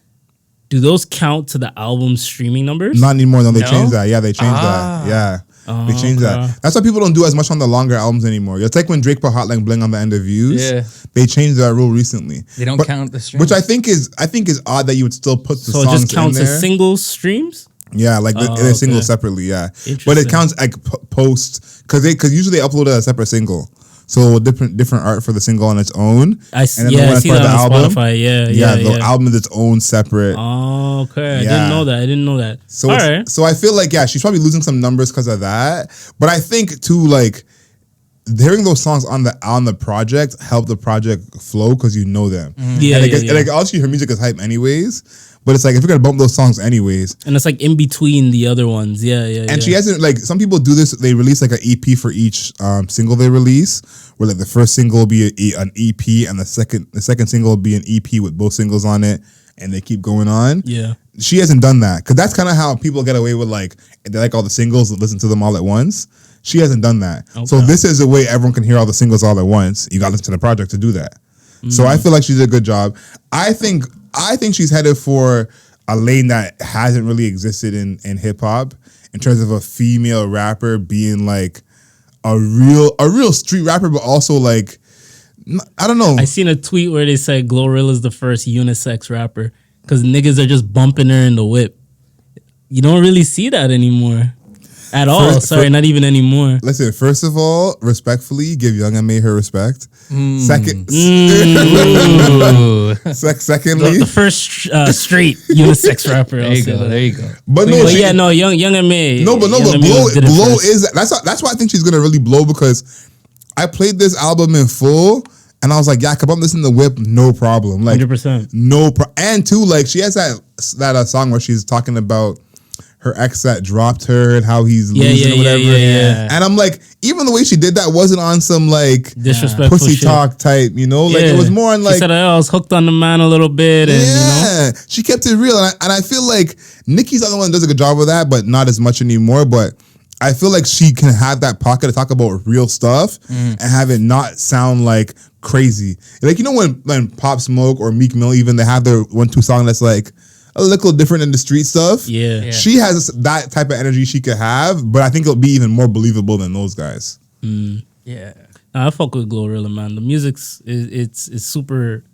Do those count to the album's streaming numbers? Not anymore. No, they changed that. Yeah, they changed that. Yeah. They changed that. That's why people don't do as much on the longer albums anymore. It's like when Drake put Hot Like Bling on the end of views. Yeah. They changed that rule recently. They don't count the streams. Which I think is odd that you would still put the songs in there. So it just counts as single streams? Yeah, like they're singles separately, yeah. But it counts like post because usually they upload a separate single. So different art for the single on its own. I see that on Spotify. Yeah. The album is its own separate. Oh, okay. I didn't know that. So so I feel like she's probably losing some numbers because of that. But I think too, like hearing those songs on the project help the project flow because you know them. Like obviously her music is hype anyways. But it's like if you're gonna bump those songs anyways, and it's like in between the other ones, And she hasn't like some people do this. They release like an EP for each single they release, where like the first single will be an EP, and the second single will be an EP with both singles on it, and they keep going on. Yeah, she hasn't done that because that's kind of how people get away with like they like all the singles and listen to them all at once. She hasn't done that. Okay. So this is a way everyone can hear all the singles all at once. You got to listen to the project to do that. So I feel like she did a good job. I think she's headed for a lane that hasn't really existed in hip hop in terms of a female rapper being like a real street rapper, but also like I don't know. I seen a tweet where they said Glorilla's the first unisex rapper because niggas are just bumping her in the whip. You don't really see that anymore. At all. Not even anymore. Listen, first of all, respectfully, give Young M.A. her respect. Secondly, the first straight unisex rapper. There you go. But Young M.A. But Blow is that's why I think she's gonna really blow because I played this album in full and I was like, yeah, I'm listening to Whip, no problem. Like 100%. And too, like she has that song where she's talking about her ex that dropped her and how he's losing or whatever. Yeah. And I'm like, even the way she did that wasn't on some like disrespectful pussy talk type, you know? Like it was more on like she said, I was hooked on the man a little bit. And, you know? She kept it real. And I feel like Nicki's the other one that does a good job of that, but not as much anymore. But I feel like she can have that pocket to talk about real stuff and have it not sound like crazy. Like, you know when Pop Smoke or Meek Mill even, they have their 1-2 song that's like a little different than the street stuff. Yeah. She has that type of energy she could have, but I think it'll be even more believable than those guys. Yeah. I fuck with Glorilla, man. The music's it's super,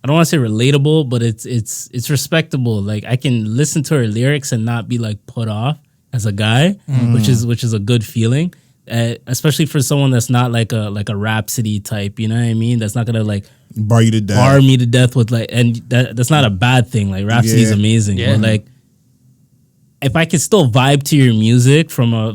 I don't want to say relatable, but it's respectable. Like I can listen to her lyrics and not be like put off as a guy, which is a good feeling. Especially for someone that's not like a Rhapsody type, you know what I mean? That's not gonna like bar me to death with like, and that's not a bad thing. Like Rhapsody's amazing, but like if I could still vibe to your music from a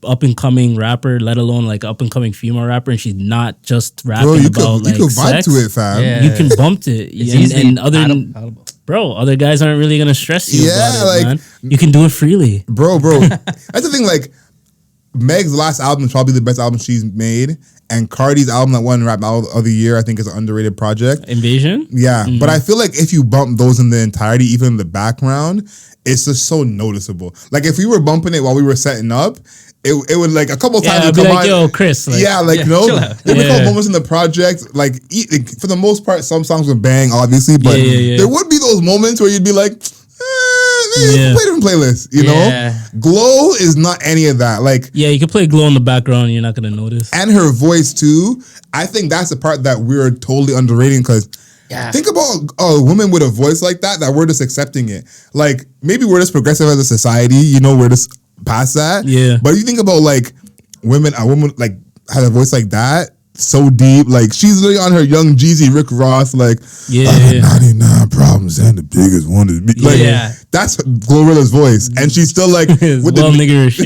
up and coming rapper, let alone like up and coming female rapper, and she's not just rapping Bro, you about could vibe sex, to it, fam. Yeah. you can bump it. And other guys aren't really gonna stress you about it, man. You can do it freely, bro. That's the thing. Like, Meg's last album is probably the best album she's made, and Cardi's album that won Rap Album of the Year, I think, is an underrated project. Invasion. Yeah, but I feel like if you bump those in the entirety, even in the background, it's just so noticeable. Like, if we were bumping it while we were setting up, it would like a couple times I'd come be like, on. yo, Chris. Like, There'd be a couple moments in the project. Like, for the most part, some songs would bang, obviously, but there would be those moments where you'd be like, play different playlists, you know? Glow is not any of that. Like, you can play Glow in the background and you're not gonna notice. And her voice too. I think that's the part that we're totally underrating, because think about a woman with a voice like that we're just accepting it. Like, maybe we're just progressive as a society, you know, we're just past that. Yeah. But if you think about like a woman like had a voice like that, so deep, like she's really on her Young Jeezy, Rick Ross, like I got 99 problems and the biggest one is me. Like, that's Glorilla's voice, and she's still like with the niggerish,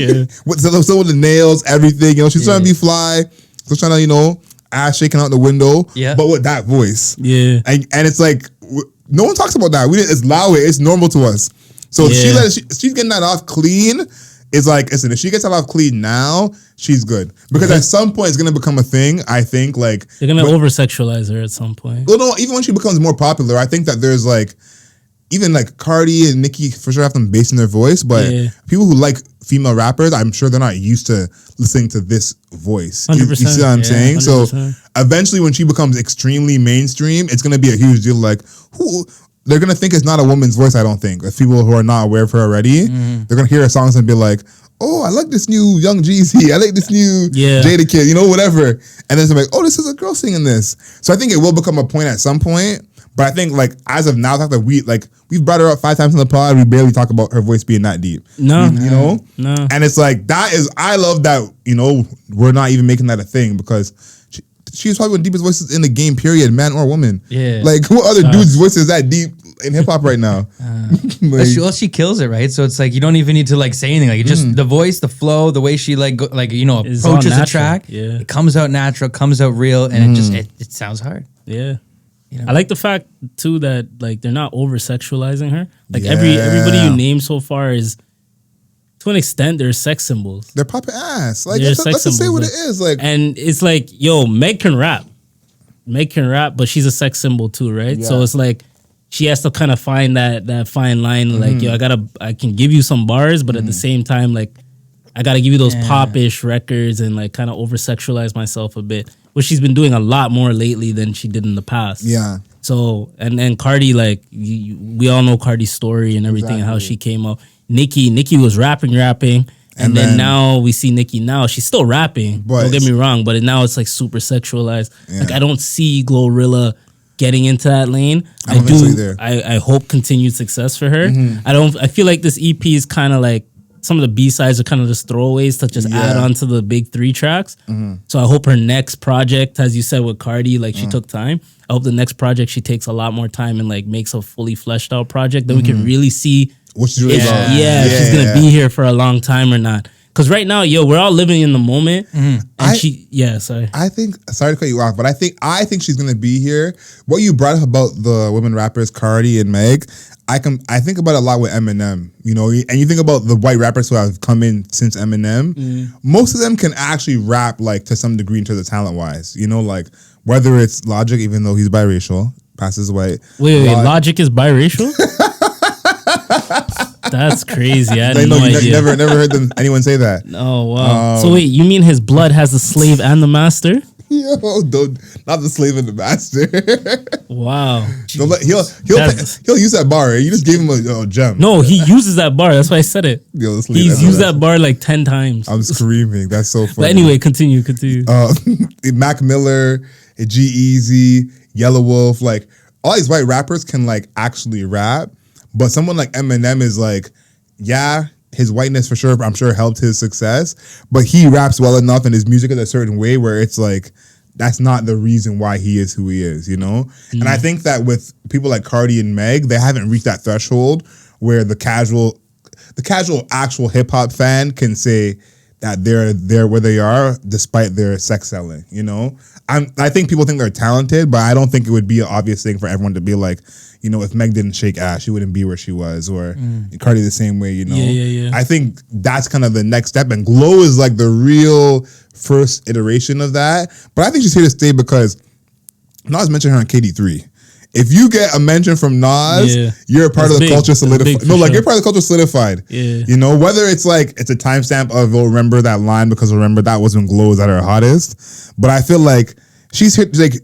with the nails, everything. You know, she's trying to be fly, still trying to, you know, ass shaking out the window, but with that voice, and it's like no one talks about that. It's loud, it's normal to us. So she's getting that off clean. It's like, listen, if she gets that off clean now, she's good. Because at some point, it's going to become a thing, I think. Like, they're going to over-sexualize her at some point. Well, no, even when she becomes more popular, I think that there's like, even like Cardi and Nicki for sure have some bass in their voice, but people who like female rappers, I'm sure they're not used to listening to this voice. 100%. You see what I'm saying? 100%. So eventually when she becomes extremely mainstream, it's going to be a huge deal. Like, who... They're going to think it's not a woman's voice, I don't think. If people who are not aware of her already, they're going to hear her songs and be like, oh, I like this new Young Jeezy. I like this new Jada Kid, you know, whatever. And then they're like, oh, this is a girl singing this. So I think it will become a point at some point. But I think, like, as of now, we've brought her up 5 times in the pod. We barely talk about her voice being that deep. No. You know? No. And it's like, I love that, you know, we're not even making that a thing, because she's probably one of the deepest voices in the game, period, man or woman. Yeah. Like, what other dude's voice is that deep in hip hop right now? She kills it, right? So it's like you don't even need to like say anything. Like, it just the voice, the flow, the way she approaches the track. Yeah. It comes out natural, comes out real, and it sounds hard. Yeah. You know? I like the fact too that like they're not over sexualizing her. Like everybody you name so far is, to an extent, they're sex symbols. They're popping ass. Like, let's just say what it is. Like, and it's like, yo, Meg can rap. But she's a sex symbol too, right? Yeah. So it's like she has to kind of find that fine line. Like, yo, I can give you some bars, but at the same time, like, I gotta give you those pop-ish records and like kind of over sexualize myself a bit, which she's been doing a lot more lately than she did in the past. Yeah. So and Cardi, like we all know Cardi's story and everything, and how she came up. Nicki was rapping, and then now we see Nicki now. She's still rapping, don't get me wrong, but now it's like super sexualized. Yeah. Like, I don't see Glorilla getting into that lane. I hope continued success for her. I feel like this EP is kind of like, some of the B-sides are kind of just throwaways to just add on to the big 3 tracks. So I hope her next project, as you said with Cardi, like she took time. I hope the next project she takes a lot more time and like makes a fully fleshed out project. Then we can really see what she's really about. If she's gonna be here for a long time or not. Because right now, we're all living in the moment. And I think, sorry to cut you off, but I think she's gonna be here. What you brought up about the women rappers Cardi and Meg, I think about it a lot with Eminem, you know, and you think about the white rappers who have come in since Eminem. Most of them can actually rap, like, to some degree in terms of talent wise, you know, like whether it's Logic, even though he's biracial, passes white. Wait, Logic is biracial? That's crazy. I had no idea. Never heard anyone say that. Oh wow! So wait, you mean his blood has the slave and the master? Yo, not the slave and the master. Wow. He'll use that bar. You just gave him a gem. No, he uses that bar. That's why I said it. He's used that bar like 10 times. I'm screaming. That's so funny. But anyway, continue. Mac Miller, G-Eazy, Yellow Wolf, like all these white rappers can like actually rap. But someone like Eminem is like, his whiteness for sure, I'm sure helped his success, but he raps well enough and his music is a certain way where it's like, that's not the reason why he is who he is, you know? And I think that with people like Cardi and Meg, they haven't reached that threshold where the casual, the casual actual hip hop fan can say that they're where they are despite their sex selling. You know, I think people think they're talented, but I don't think it would be an obvious thing for everyone to be like, you know, if Meg didn't shake ass, she wouldn't be where she was, or Cardi the same way. You know, Yeah. I think that's kind of the next step, and Glow is like the real first iteration of that. But I think she's here to stay because Nas mentioned her on KD3. If you get a mention from Nas, you're a part of the culture solidified. No, like you're part of the culture solidified. Yeah. You know, whether it's like it's a timestamp of we'll remember that line because remember that was when Glow was at her hottest. But I feel like she's here, like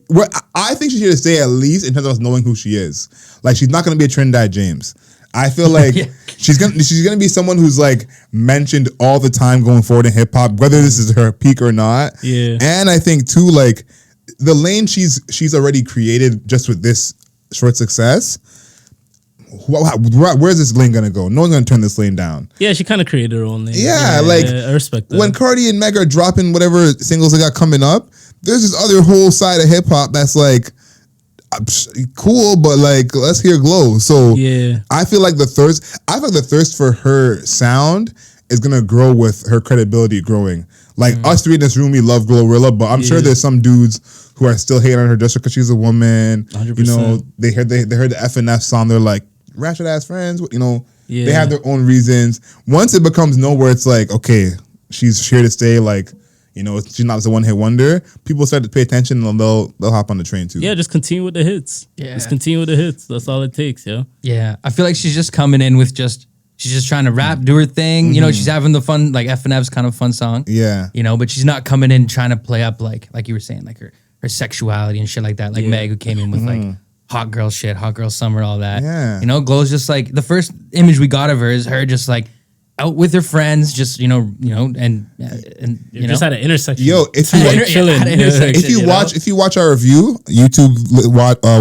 I think she's here to stay at least in terms of us knowing who she is. Like she's not gonna be a Trinidad James. I feel like she's gonna be someone who's like mentioned all the time going forward in hip hop, whether this is her peak or not. Yeah. And I think too, like the lane she's already created just with this short success. Where's this lane gonna go? No one's gonna turn this lane down. Yeah, she kind of created her own lane. Yeah, I respect that. When Cardi and Meg are dropping whatever singles they got coming up, there's this other whole side of hip hop that's like cool, but like let's hear Glow. So I feel like the thirst for her sound is gonna grow with her credibility growing. Like us three in this room, we love Glorilla, but I'm sure there's some dudes who are still hating on her just because she's a woman. 100%. You know, they heard the FNF song, they're like ratchet ass friends. You know, they have their own reasons. Once it becomes known where it's like, okay, she's here to stay. Like, you know, she's not a one hit wonder. People start to pay attention and they'll hop on the train too. Yeah, just continue with the hits. Yeah. Just continue with the hits. That's all it takes. Yeah. Yeah, I feel like she's just coming in with she's just trying to rap, do her thing. You know, she's having the fun, like FNF's kind of fun song. Yeah. You know, but she's not coming in trying to play up like you were saying, like her sexuality and shit like that. Like Meg, who came in with like hot girl shit, hot girl summer, all that. Yeah. You know, Glow's just like the first image we got of her is her just like out with her friends, just you know, and you Just know, at an intersection. Yo, if you Like chilling. at an Yeah. intersection, if you watch our review, YouTube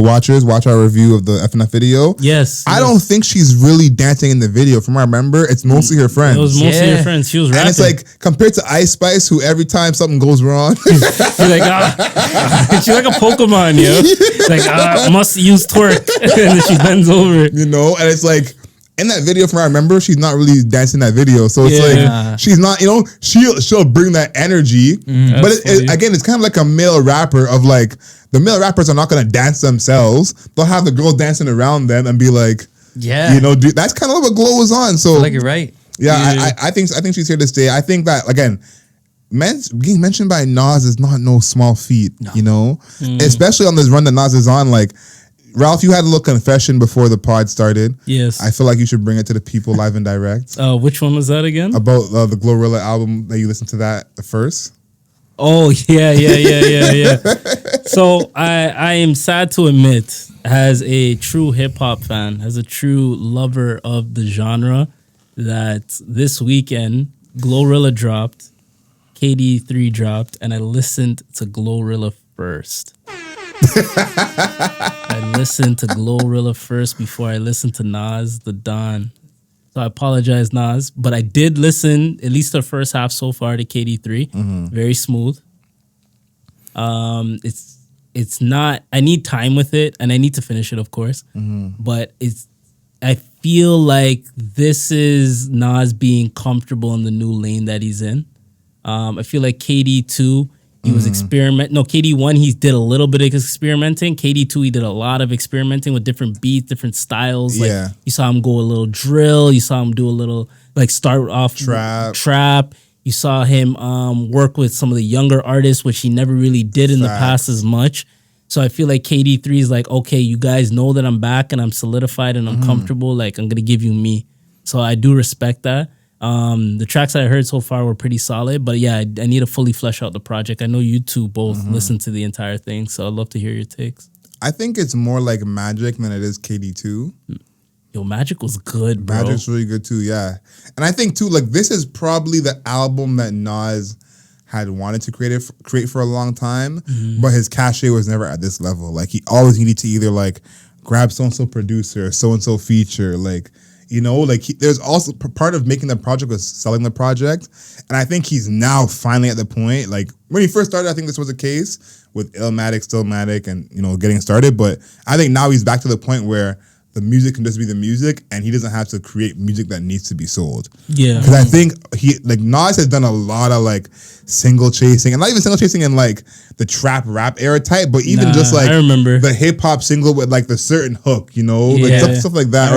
watchers watch our review of the FNF video. Yes. I don't think she's really dancing in the video. From what I remember, it's mostly her friends. It was mostly your friends. She was rapping. and it's like compared to Ice Spice, who every time something goes wrong, she's like, she's like a Pokemon, yo. Like, must use twerk. And then she bends over. you know, and it's like in that video, from what I remember, she's not really dancing that video. So it's like she's not, you know, she'll bring that energy, but again, it's kind of like a male rapper of like the male rappers are not gonna dance themselves. They'll have the girls dancing around them and be like, you know, that's kind of what Glow was on. So like you're right. Yeah, I think she's here to stay. I think that again, being mentioned by Nas is not no small feat, you know, especially on this run that Nas is on. Like, Ralph, you had a little confession before the pod started. Yes. I feel like you should bring it to the people live and direct. Which one was that again? About the Glorilla album that you listened to that first. Oh, yeah. So I am sad to admit, as a true hip hop fan, as a true lover of the genre, that this weekend Glorilla dropped, KD3 dropped, and I listened to Glorilla first. I listened to Glorilla first before I listened to Nas, The Don. So I apologize, Nas, but I did listen at least the first half so far to KD3. Very smooth. It's not. I need time with it, and I need to finish it, of course. But I feel like this is Nas being comfortable in the new lane that he's in. I feel like KD2. He was KD1, he did a little bit of experimenting. KD2, he did a lot of experimenting with different beats, different styles. Like, you saw him go a little drill. You saw him do a little, like, start off trap. You saw him work with some of the younger artists, which he never really did in the past as much. So I feel like KD3 is like, okay, you guys know that I'm back and I'm solidified and I'm comfortable. Like, I'm going to give you me. So I do respect that. The tracks that I heard so far were pretty solid, but yeah, I need to fully flesh out the project. I know you two both listened to the entire thing, so I'd love to hear your takes. I think it's more like Magic than it is KD2. Yo, Magic was good, bro. Magic's really good too, yeah. And I think too, like this is probably the album that Nas had wanted to create for a long time, but his cachet was never at this level. Like he always needed to either like grab so-and-so producer, so-and-so feature, like, you know, like there's also part of making the project was selling the project. And I think he's now finally at the point, like when he first started, I think this was the case with Illmatic, Stillmatic, and, you know, getting started. But I think now he's back to the point where the music can just be the music, and he doesn't have to create music that needs to be sold. Yeah. Because I think Nas has done a lot of like single chasing, and not even single chasing in like the trap rap era type, but even just like I remember the hip hop single with like the certain hook, you know, Yeah. like stuff like that,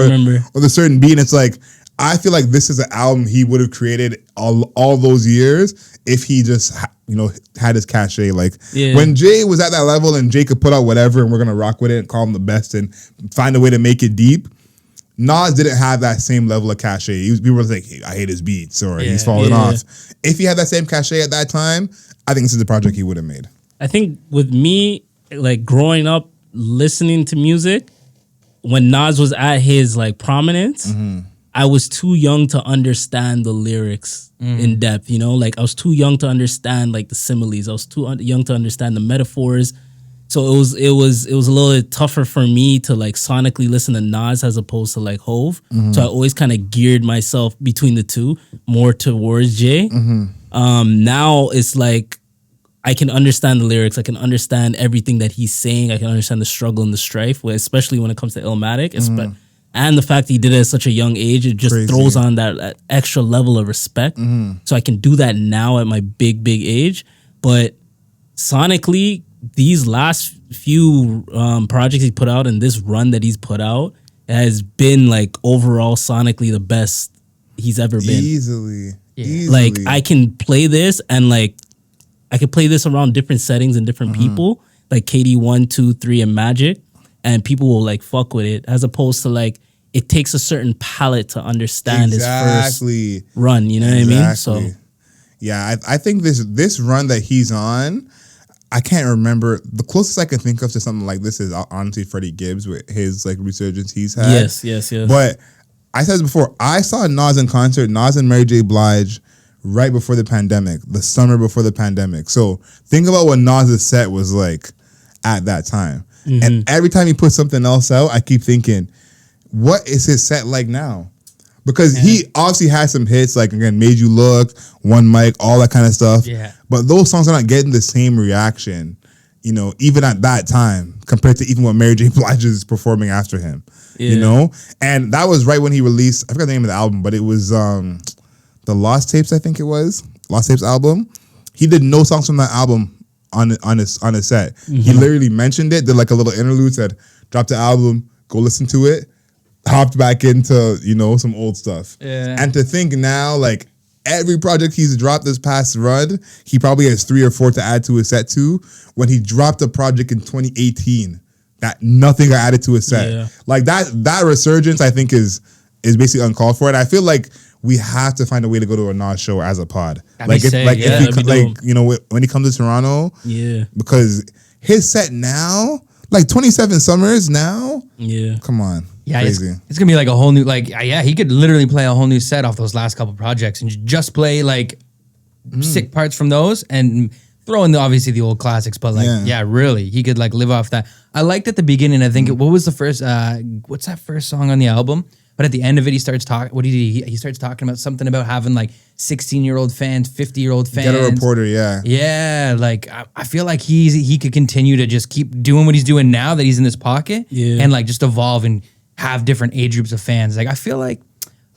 or the certain beat. And it's like, I feel like this is an album he would have created all those years if he just had his cachet. Like when Jay was at that level and Jay could put out whatever and we're gonna rock with it and call him the best and find a way to make it deep. Nas didn't have that same level of cachet. People were like, hey, I hate his beats or he's falling off. If he had that same cachet at that time, I think this is the project he would have made. I think with me, like growing up listening to music, when Nas was at his like prominence, I was too young to understand the lyrics in depth, you know? Like I was too young to understand like the similes. I was too young to understand the metaphors. So it was a little bit tougher for me to like sonically listen to Nas as opposed to like Hove. So I always kind of geared myself between the two, more towards Jay. Now it's like I can understand the lyrics. I can understand everything that he's saying. I can understand the struggle and the strife, especially when it comes to Illmatic. And the fact that he did it at such a young age, it just throws on that extra level of respect. So I can do that now at my big age. But sonically, these last few projects he put out and this run that he's put out has been like overall sonically the best he's ever been. Easily. Like I can play this and like I can play this around different settings and different people, like KD 1, 2, 3, and Magic, and people will like fuck with it, as opposed to like it takes a certain palette to understand his first run. You know what I mean? So yeah, I think this run that he's on, I can't remember. The closest I can think of to something like this is honestly Freddie Gibbs with his like resurgence he's had. Yes. But I said this before. I saw Nas in concert, Nas and Mary J. Blige, right before the pandemic, the summer before the pandemic. So think about what Nas's set was like at that time. And every time he puts something else out, I keep thinking, what is his set like now? Because he obviously has some hits, like, again, Made You Look, One Mic, all that kind of stuff. Yeah. But those songs are not getting the same reaction, you know, even at that time, compared to even what Mary J. Blige is performing after him, you know? And that was right when he released, I forgot the name of the album, but it was the Lost Tapes, I think it was. Lost Tapes album. He did no songs from that album on his set. He literally mentioned it, did like a little interlude, said, drop the album, go listen to it, hopped back into, you know, some old stuff. And to think now, like, every project he's dropped this past run, he probably has 3 or 4 to add to his set too. When he dropped a project in 2018, that nothing got added to his set. Like that resurgence, I think is basically uncalled for. And I feel like we have to find a way to go to a Nas show as a pod. If you know, when he comes to Toronto, because his set now, like 27 Summers now, come on. Yeah, it's gonna be like a whole new, like, he could literally play a whole new set off those last couple projects and just play like sick parts from those and throw in obviously the old classics, but like, really, he could like live off that. I liked at the beginning, I think, what was the first, what's that first song on the album? But at the end of it, he starts talking, he starts talking about something about having like 16-year-old fans, 50-year-old fans. Get a reporter, Yeah, like I feel like he could continue to just keep doing what he's doing now that he's in this pocket and like just evolve and have different age groups of fans. Like I feel like,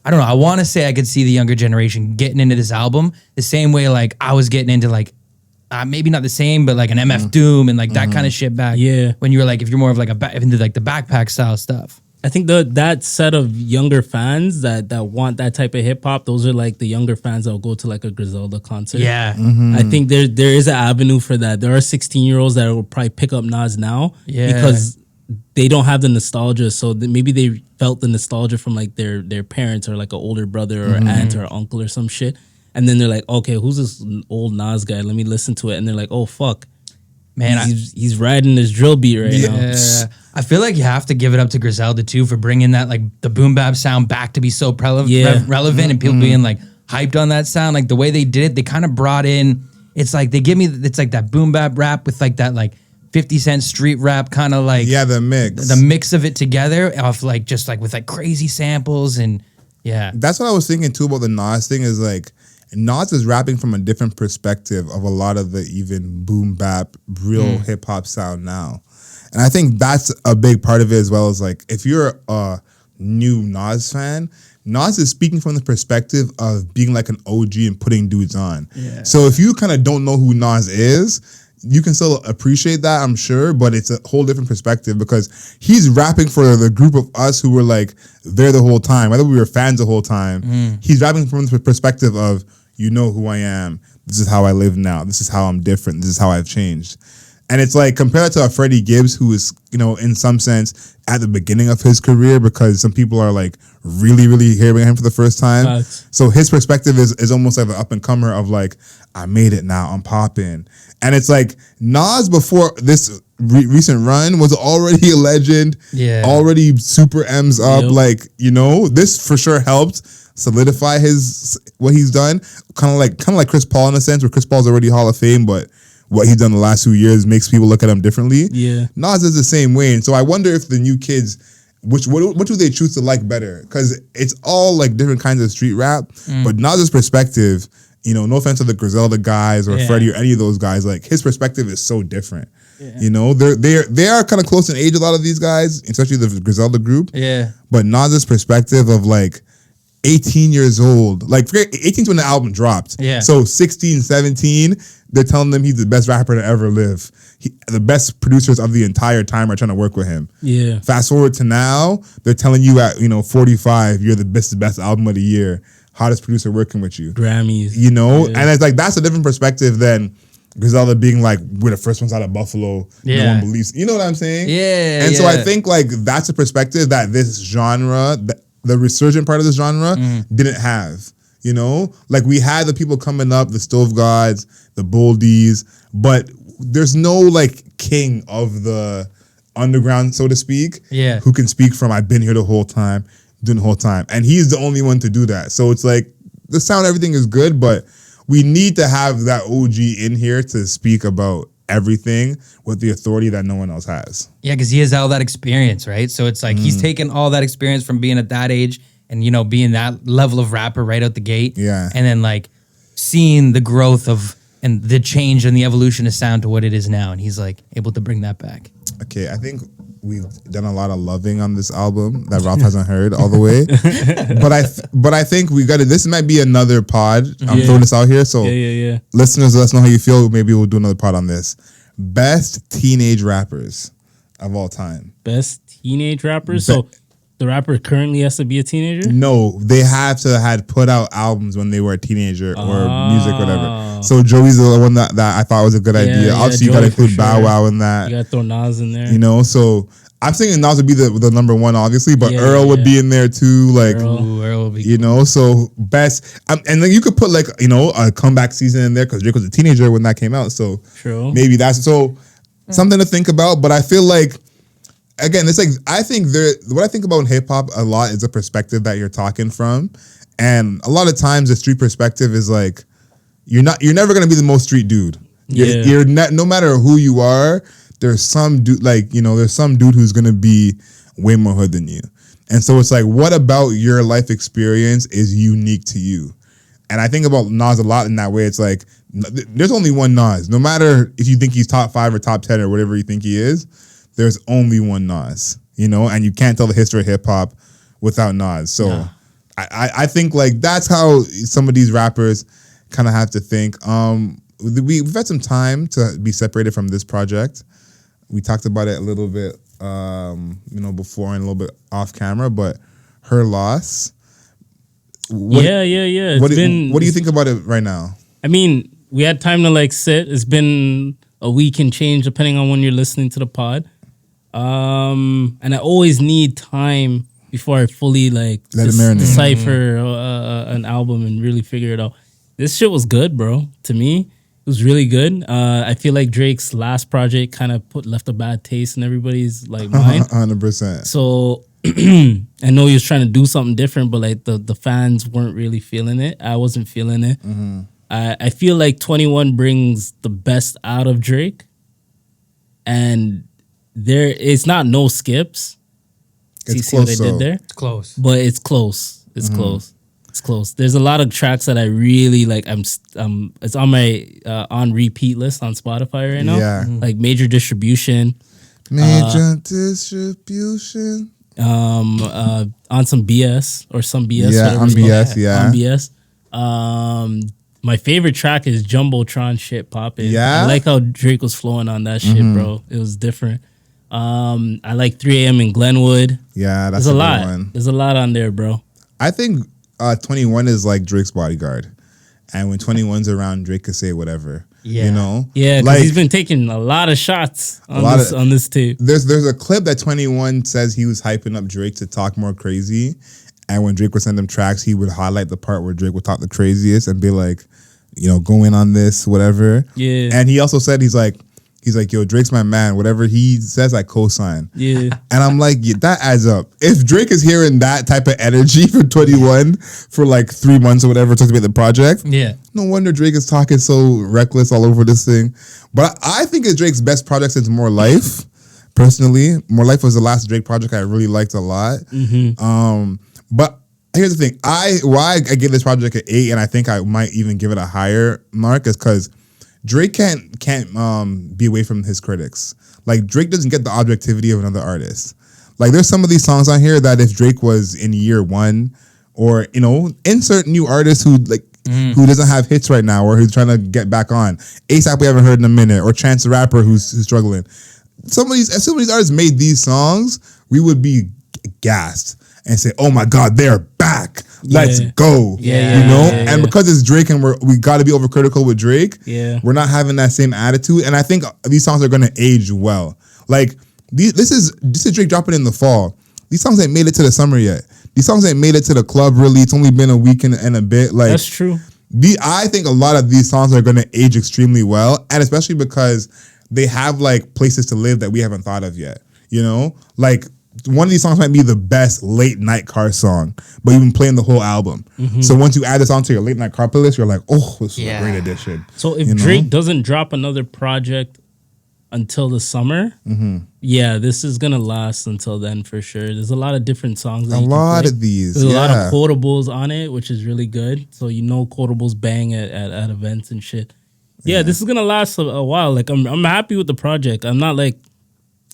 I don't know, I want to say I could see the younger generation getting into this album the same way like I was getting into like, maybe not the same, but like an MF Doom and like that kind of shit back when you were like, if you're more of like into like the backpack style stuff. I think that set of younger fans that want that type of hip hop, those are like the younger fans that will go to like a Griselda concert. I think there is an avenue for that. There are 16-year-olds that will probably pick up Nas now because they don't have the nostalgia. So maybe they felt the nostalgia from like their parents or like an older brother or aunt or uncle or some shit. And then they're like, okay, who's this old Nas guy? Let me listen to it. And they're like, oh, fuck. Man, he's riding this drill beat right now. I feel like you have to give it up to Griselda too for bringing that like the boom bap sound back to be so relevant and people being like hyped on that sound. Like the way they did it, they kind of brought in. It's like it's like that boom bap rap with like that like 50 Cent street rap kind of like the mix of it together of like just like with like crazy samples and that's what I was thinking too about the Nas thing is like. Nas is rapping from a different perspective of a lot of the even boom bap, real hip hop sound now. And I think that's a big part of it as well. As like, if you're a new Nas fan, Nas is speaking from the perspective of being like an OG and putting dudes on. Yeah. So if you kind of don't know who Nas is, you can still appreciate that, I'm sure, but it's a whole different perspective because he's rapping for the group of us who were like there the whole time, whether we were fans the whole time. He's rapping from the perspective of, you know who I am. This is how I live now. This is how I'm different. This is how I've changed. And it's like compared to a Freddie Gibbs, who is, you know, in some sense at the beginning of his career, because some people are like really, really hearing him for the first time. Right. So his perspective is almost like the up and comer of like, I made it now, I'm popping. And it's like Nas before this recent run was already a legend, already super M's up. Yep. Like, you know, this for sure helped solidify what he's done. Kind of like Chris Paul in a sense, where Chris Paul's already Hall of Fame, but what he's done the last few years makes people look at him differently. Yeah. Nas is the same way. And so I wonder if the new kids, what do they choose to like better? Because it's all like different kinds of street rap, but Nas's perspective, you know, no offense to the Griselda guys or Freddie or any of those guys, like his perspective is so different. Yeah. You know, they are kind of close in age, a lot of these guys, especially the Griselda group. Yeah. But Nas's perspective of like 18 years old, like 18's when the album dropped. Yeah. So 16, 17, they're telling them he's the best rapper to ever live. The best producers of the entire time are trying to work with him. Yeah. Fast forward to now, they're telling you at 45, you're the best album of the year, hottest producer working with you. Grammys. You know, and it's like that's a different perspective than Griselda being like, we're the first ones out of Buffalo. Yeah. No one believes. You know what I'm saying? Yeah. And so I think like that's a perspective that this genre, the resurgent part of this genre, didn't have. You know, like we had the people coming up, the Stove Gods, the Boldies, but there's no like king of the underground, so to speak, who can speak from I've been here the whole time, doing the whole time. And he's the only one to do that. So it's like the sound, everything is good, but we need to have that OG in here to speak about everything with the authority that no one else has. Yeah, because he has all that experience, right? So it's like he's taken all that experience from being at that age and, you know, being that level of rapper right out the gate. Yeah. And then like seeing the growth of and the change and the evolution of sound to what it is now. And he's like able to bring that back. Okay, I think we've done a lot of loving on this album that Ralph hasn't heard all the way. but I think we got it. This might be another pod. I'm throwing this out here. So listeners, let us know how you feel. Maybe we'll do another pod on this. Best teenage rappers of all time. Best teenage rappers? So the rapper currently has to be a teenager? No, they have to had put out albums when they were a teenager or music, whatever. So Joey's the one that I thought was a good idea. Obviously, you got to include Bow Wow in that. You got to throw Nas in there. You know, so I'm thinking Nas would be the number one, obviously, but Earl would be in there too. Like, Earl would be you know, so best. And then you could put like, you know, a comeback season in there because Drake was a teenager when that came out. So maybe that's something to think about. But I feel like, again, it's like what I think about in hip hop a lot is the perspective that you're talking from, and a lot of times the street perspective is like you're never gonna be the most street dude. You're not, no matter who you are. There's some dude there's some dude who's gonna be way more hood than you, and so it's like, what about your life experience is unique to you? And I think about Nas a lot in that way. It's like there's only one Nas. No matter if you think he's top 5 or top 10 or whatever you think he is. There's only one Nas, you know, and you can't tell the history of hip hop without Nas. So I think like that's how some of these rappers kind of have to think. We've had some time to be separated from this project. We talked about it a little bit, before and a little bit off camera, but her loss. What do you think about it right now? I mean, we had time to like sit. It's been a week and change depending on when you're listening to the pod. And I always need time before I fully like decipher an album and really figure it out. This shit was good, bro. To me, it was really good. I feel like Drake's last project kind of left a bad taste in everybody's like mind. 100%. So I know he was trying to do something different, but like the fans weren't really feeling it. I wasn't feeling it. Mm-hmm. I feel like 21 brings the best out of Drake, and it's not no skips. It's see what I did there? It's close. But it's close. It's close. It's close. There's a lot of tracks that I really like. It's on my on repeat list on Spotify right now. Yeah. Like Major Distribution, Major distribution. On some BS or some BS. Yeah, on BS. Yeah, on BS. My favorite track is Jumbotron shit popping. Yeah? I like how Drake was flowing on that shit, bro. It was different. I like 3 a.m. in Glenwood. Yeah, that's There's a good lot. one. There's a lot on there, bro. I think 21 is like Drake's bodyguard. And when 21's around, Drake could say whatever. Yeah. You know? Yeah, because like, he's been taking a lot of shots on this tape. There's a clip that 21 says he was hyping up Drake to talk more crazy. And when Drake would send him tracks, he would highlight the part where Drake would talk the craziest and be like, you know, go in on this, whatever. Yeah. And he also said, he's like, yo, Drake's my man. Whatever he says, I co-sign. Yeah. And I'm like, yeah, that adds up. If Drake is hearing that type of energy for 21 for like 3 months or whatever, talking about the project, no wonder Drake is talking so reckless all over this thing. But I think it's Drake's best project since More Life, personally. More Life was the last Drake project I really liked a lot. But here's the thing. Why I give this project an 8, and I think I might even give it a higher mark, is because Drake can't be away from his critics. Like, Drake doesn't get the objectivity of another artist. Like, there's some of these songs on here that if Drake was in year 1, or, you know, insert new artist who who doesn't have hits right now, or who's trying to get back on. ASAP we haven't heard in a minute, or Chance the Rapper who's struggling. Some of these artists made these songs, we would be gassed and say, "Oh my God, they're back! Let's go!" You know. And because it's Drake, and we got to be overcritical with Drake. Yeah, we're not having that same attitude, and I think these songs are going to age well. Like this is Drake dropping in the fall. These songs ain't made it to the summer yet. These songs ain't made it to the club really. It's only been a week and a bit. Like, that's true. I think a lot of these songs are going to age extremely well, and especially because they have like places to live that we haven't thought of yet. You know, like, one of these songs might be the best late night car song, but you've been playing the whole album. So once you add this onto your late night car playlist, you're like, oh, this is a great addition. So if Drake doesn't drop another project until the summer, this is gonna last until then for sure. There's a lot of different songs. A lot of these. There's a lot of quotables on it, which is really good. So quotables bang at events and shit. Yeah, this is gonna last a while. Like, I'm happy with the project. I'm not like,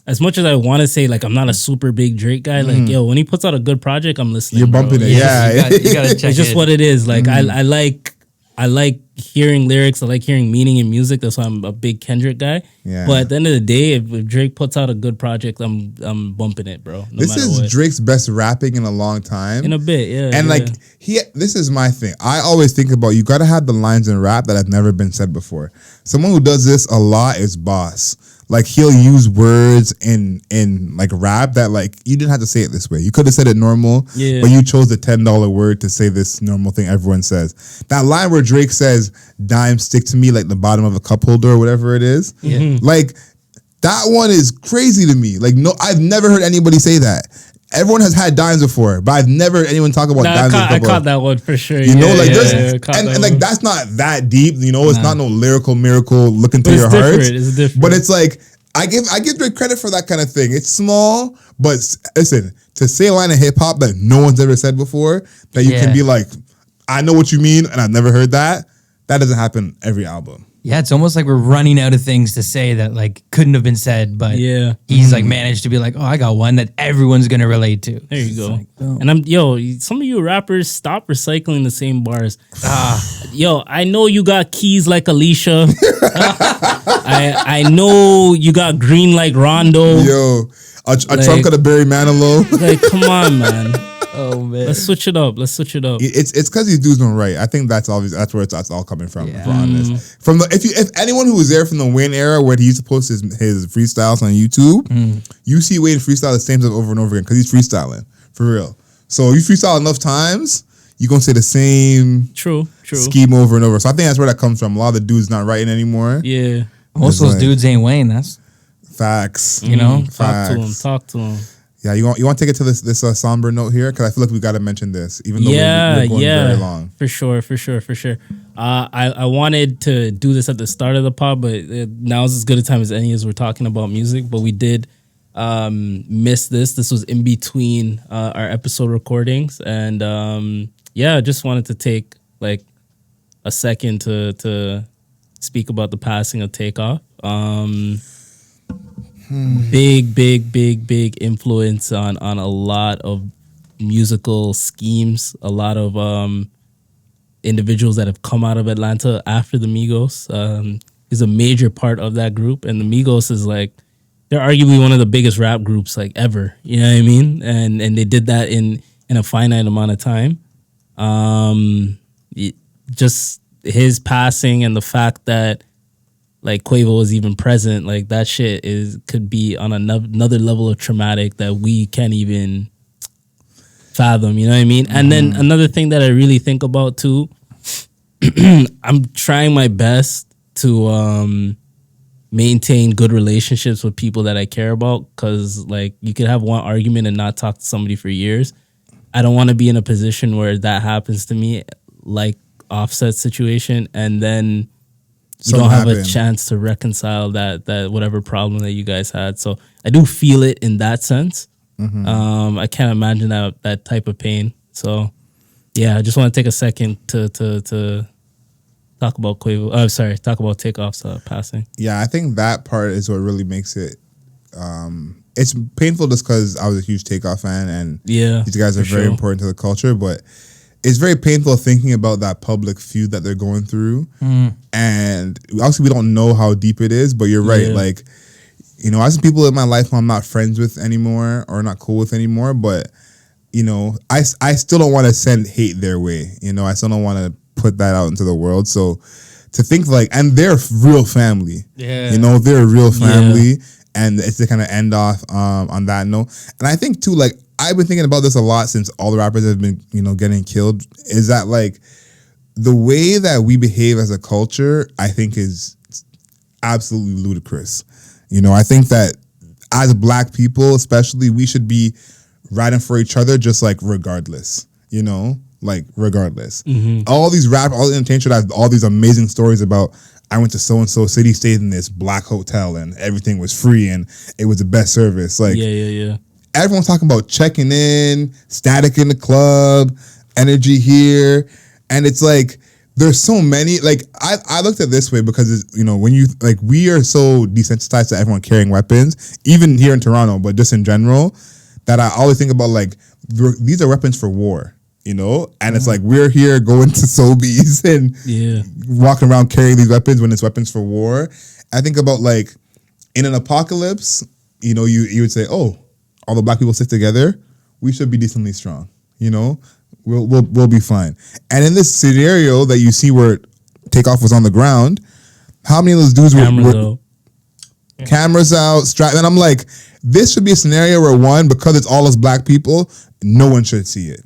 as much as I want to say, like, I'm not a super big Drake guy. Like, yo, when he puts out a good project, I'm listening. You're bumping it, yeah. You gotta check it's just what it is. Like, I like hearing lyrics. I like hearing meaning in music. That's why I'm a big Kendrick guy. Yeah. But at the end of the day, if Drake puts out a good project, I'm bumping it, bro. This is Drake's best rapping in a long time. In a bit, yeah. And like, this is my thing. I always think about, you gotta have the lines in rap that have never been said before. Someone who does this a lot is Boss. Like, he'll use words in like rap that, like, you didn't have to say it this way. You could have said it normal, but you chose the $10 word to say this normal thing everyone says. That line where Drake says, "Dime stick to me like the bottom of a cup holder," or whatever it is. Like, that one is crazy to me. Like, no, I've never heard anybody say that. Everyone has had dimes before, but I've never heard anyone talk about dimes. I caught that one for sure. You know, like, and like, that's not that deep. You know, it's not no lyrical miracle look into your heart. It's different. But it's like, I give Drake credit for that kind of thing. It's small, but listen, to say a line of hip hop that no one's ever said before, that you can be like, I know what you mean, and I've never heard that. That doesn't happen every album. Yeah, it's almost like we're running out of things to say that, like, couldn't have been said, but he's like managed to be like, oh, I got one that everyone's gonna relate to. There you go. Like, oh. And some of you rappers, stop recycling the same bars. I know you got keys like Alicia. I know you got green like Rondo. A trunk of the Barry Manilow. Like, come on, man. Oh man, let's switch it up. It's because these dudes don't write. I think that's where it's all coming from. If we're honest, if anyone who was there from the Wayne era where he used to post his freestyles on YouTube, you see Wayne freestyle the same stuff over and over again because he's freestyling for real. So if you freestyle enough times, you're gonna say the same scheme over and over. So I think that's where that comes from. A lot of the dudes not writing anymore. Yeah, most of those dudes ain't Wayne. That's facts. You know, talk to him. Yeah, you want to take it to this somber note here, because I feel like we got to mention this, even though we're going very long. For sure. I wanted to do this at the start of the pod, but now is as good a time as any as we're talking about music. But we did miss this. This was in between our episode recordings, and I just wanted to take like a second to speak about the passing of TakeOff. big influence on a lot of musical schemes, a lot of individuals that have come out of Atlanta after the Migos. Is a major part of that group, and the Migos is like, they're arguably one of the biggest rap groups like ever. You know what I mean? And they did that in a finite amount of time. Just his passing and the fact that like Quavo was even present, like that shit could be on another level of traumatic that we can't even fathom. You know what I mean? And then another thing that I really think about too, I'm trying my best to maintain good relationships with people that I care about, because like you could have one argument and not talk to somebody for years. I don't want to be in a position where that happens to me, like Offset's situation, and then you don't have a chance to reconcile that whatever problem that you guys had. So I do feel it in that sense. I can't imagine that type of pain. So yeah, I just want to take a second to talk about Quavo. Talk about TakeOff's passing. Yeah, I think that part is what really makes it. It's painful just because I was a huge TakeOff fan, and these guys are very important to the culture. But it's very painful thinking about that public feud that they're going through. And obviously, we don't know how deep it is. But you're right. Like, you know, I have some people in my life who I'm not friends with anymore or not cool with anymore. But you know, I still don't want to send hate their way. You know, I still don't want to put that out into the world. So to think like, and they're real family. You know, they're a real family. And it's to kind of end off on that note. And I think too, like, I've been thinking about this a lot since all the rappers have been, you know, getting killed, is that like the way that we behave as a culture, I think is absolutely ludicrous. You know, I think that as Black people, especially, we should be riding for each other, just like regardless, you know, like regardless. All these all the entertainment should have all these amazing stories about, I went to so-and-so city, stayed in this Black hotel, and everything was free, and it was the best service. Like, everyone's talking about checking in, static in the club, energy here, and it's like, there's so many. Like, I looked at it this way because, it's, you know, when you, like, we are so desensitized to everyone carrying weapons, even here in Toronto, but just in general, that I always think about, like, these are weapons for war. You know, and it's like we're here going to Sobeys and walking around carrying these weapons when it's weapons for war. I think about, like, in an apocalypse, you know, you would say, oh, all the Black people sit together, we should be decently strong. You know, we'll be fine. And in this scenario that you see where TakeOff was on the ground, how many of those dudes were cameras out, strapped? And I'm like, this should be a scenario where, one, because it's all us Black people, no one should see it.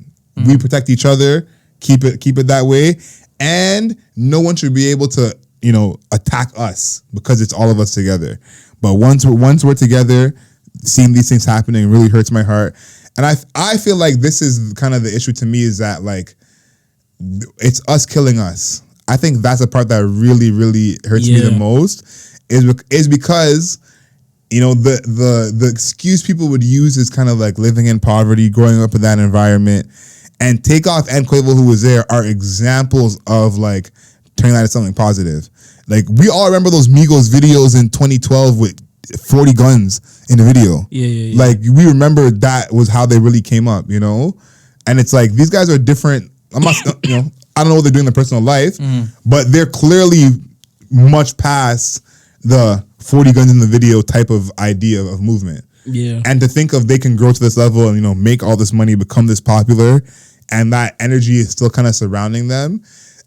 We protect each other, keep it that way, and no one should be able to, you know, attack us because it's all of us together. But once we're together, seeing these things happening really hurts my heart. And I feel like this is kind of the issue to me, is that, like, it's us killing us. I think that's the part that really, really hurts me the most, is because, you know, the excuse people would use is kind of like living in poverty, growing up in that environment. And TakeOff and Quavo, who was there, are examples of, like, turning that into something positive. Like, we all remember those Migos videos in 2012 with 40 guns in the video. Like, we remember that was how they really came up, you know? And it's like, these guys are different. I'm not, you know, I don't know what they're doing in their personal life, but they're clearly much past the 40 guns in the video type of idea of movement. And to think of they can grow to this level and, you know, make all this money, become this popular, and that energy is still kind of surrounding them.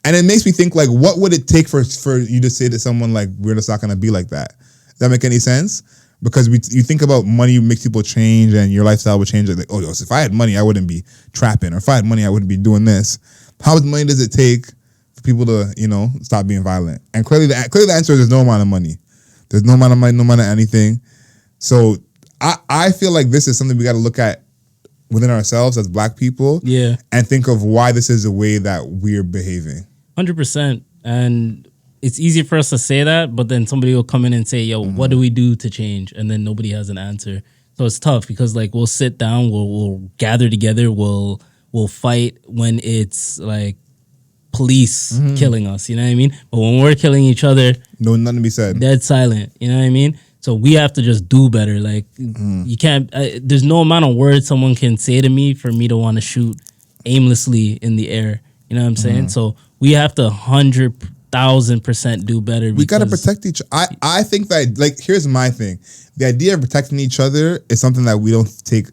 And it makes me think, like, what would it take for you to say to someone, like, we're just not going to be like that? Does that make any sense? Because you think about money makes people change and your lifestyle would change. Like, oh, if I had money, I wouldn't be trapping. Or if I had money, I wouldn't be doing this. How much money does it take for people to, you know, stop being violent? And clearly the answer is there's no amount of money. There's no amount of money, no amount of anything. So I feel like this is something we got to look at within ourselves as Black people, and think of why this is the way that we're behaving. 100%. And it's easy for us to say that, but then somebody will come in and say, yo, what do we do to change? And then nobody has an answer. So it's tough because, like, we'll sit down, we'll gather together, we'll fight when it's like police killing us, you know what I mean? But when we're killing each other, no, nothing to be said. Dead silent, you know what I mean? So we have to just do better. Like you can't. There's no amount of words someone can say to me for me to want to shoot aimlessly in the air. You know what I'm saying? So we have to 100,000% do better. We got to protect each. I think that, like, here's my thing: the idea of protecting each other is something that we don't take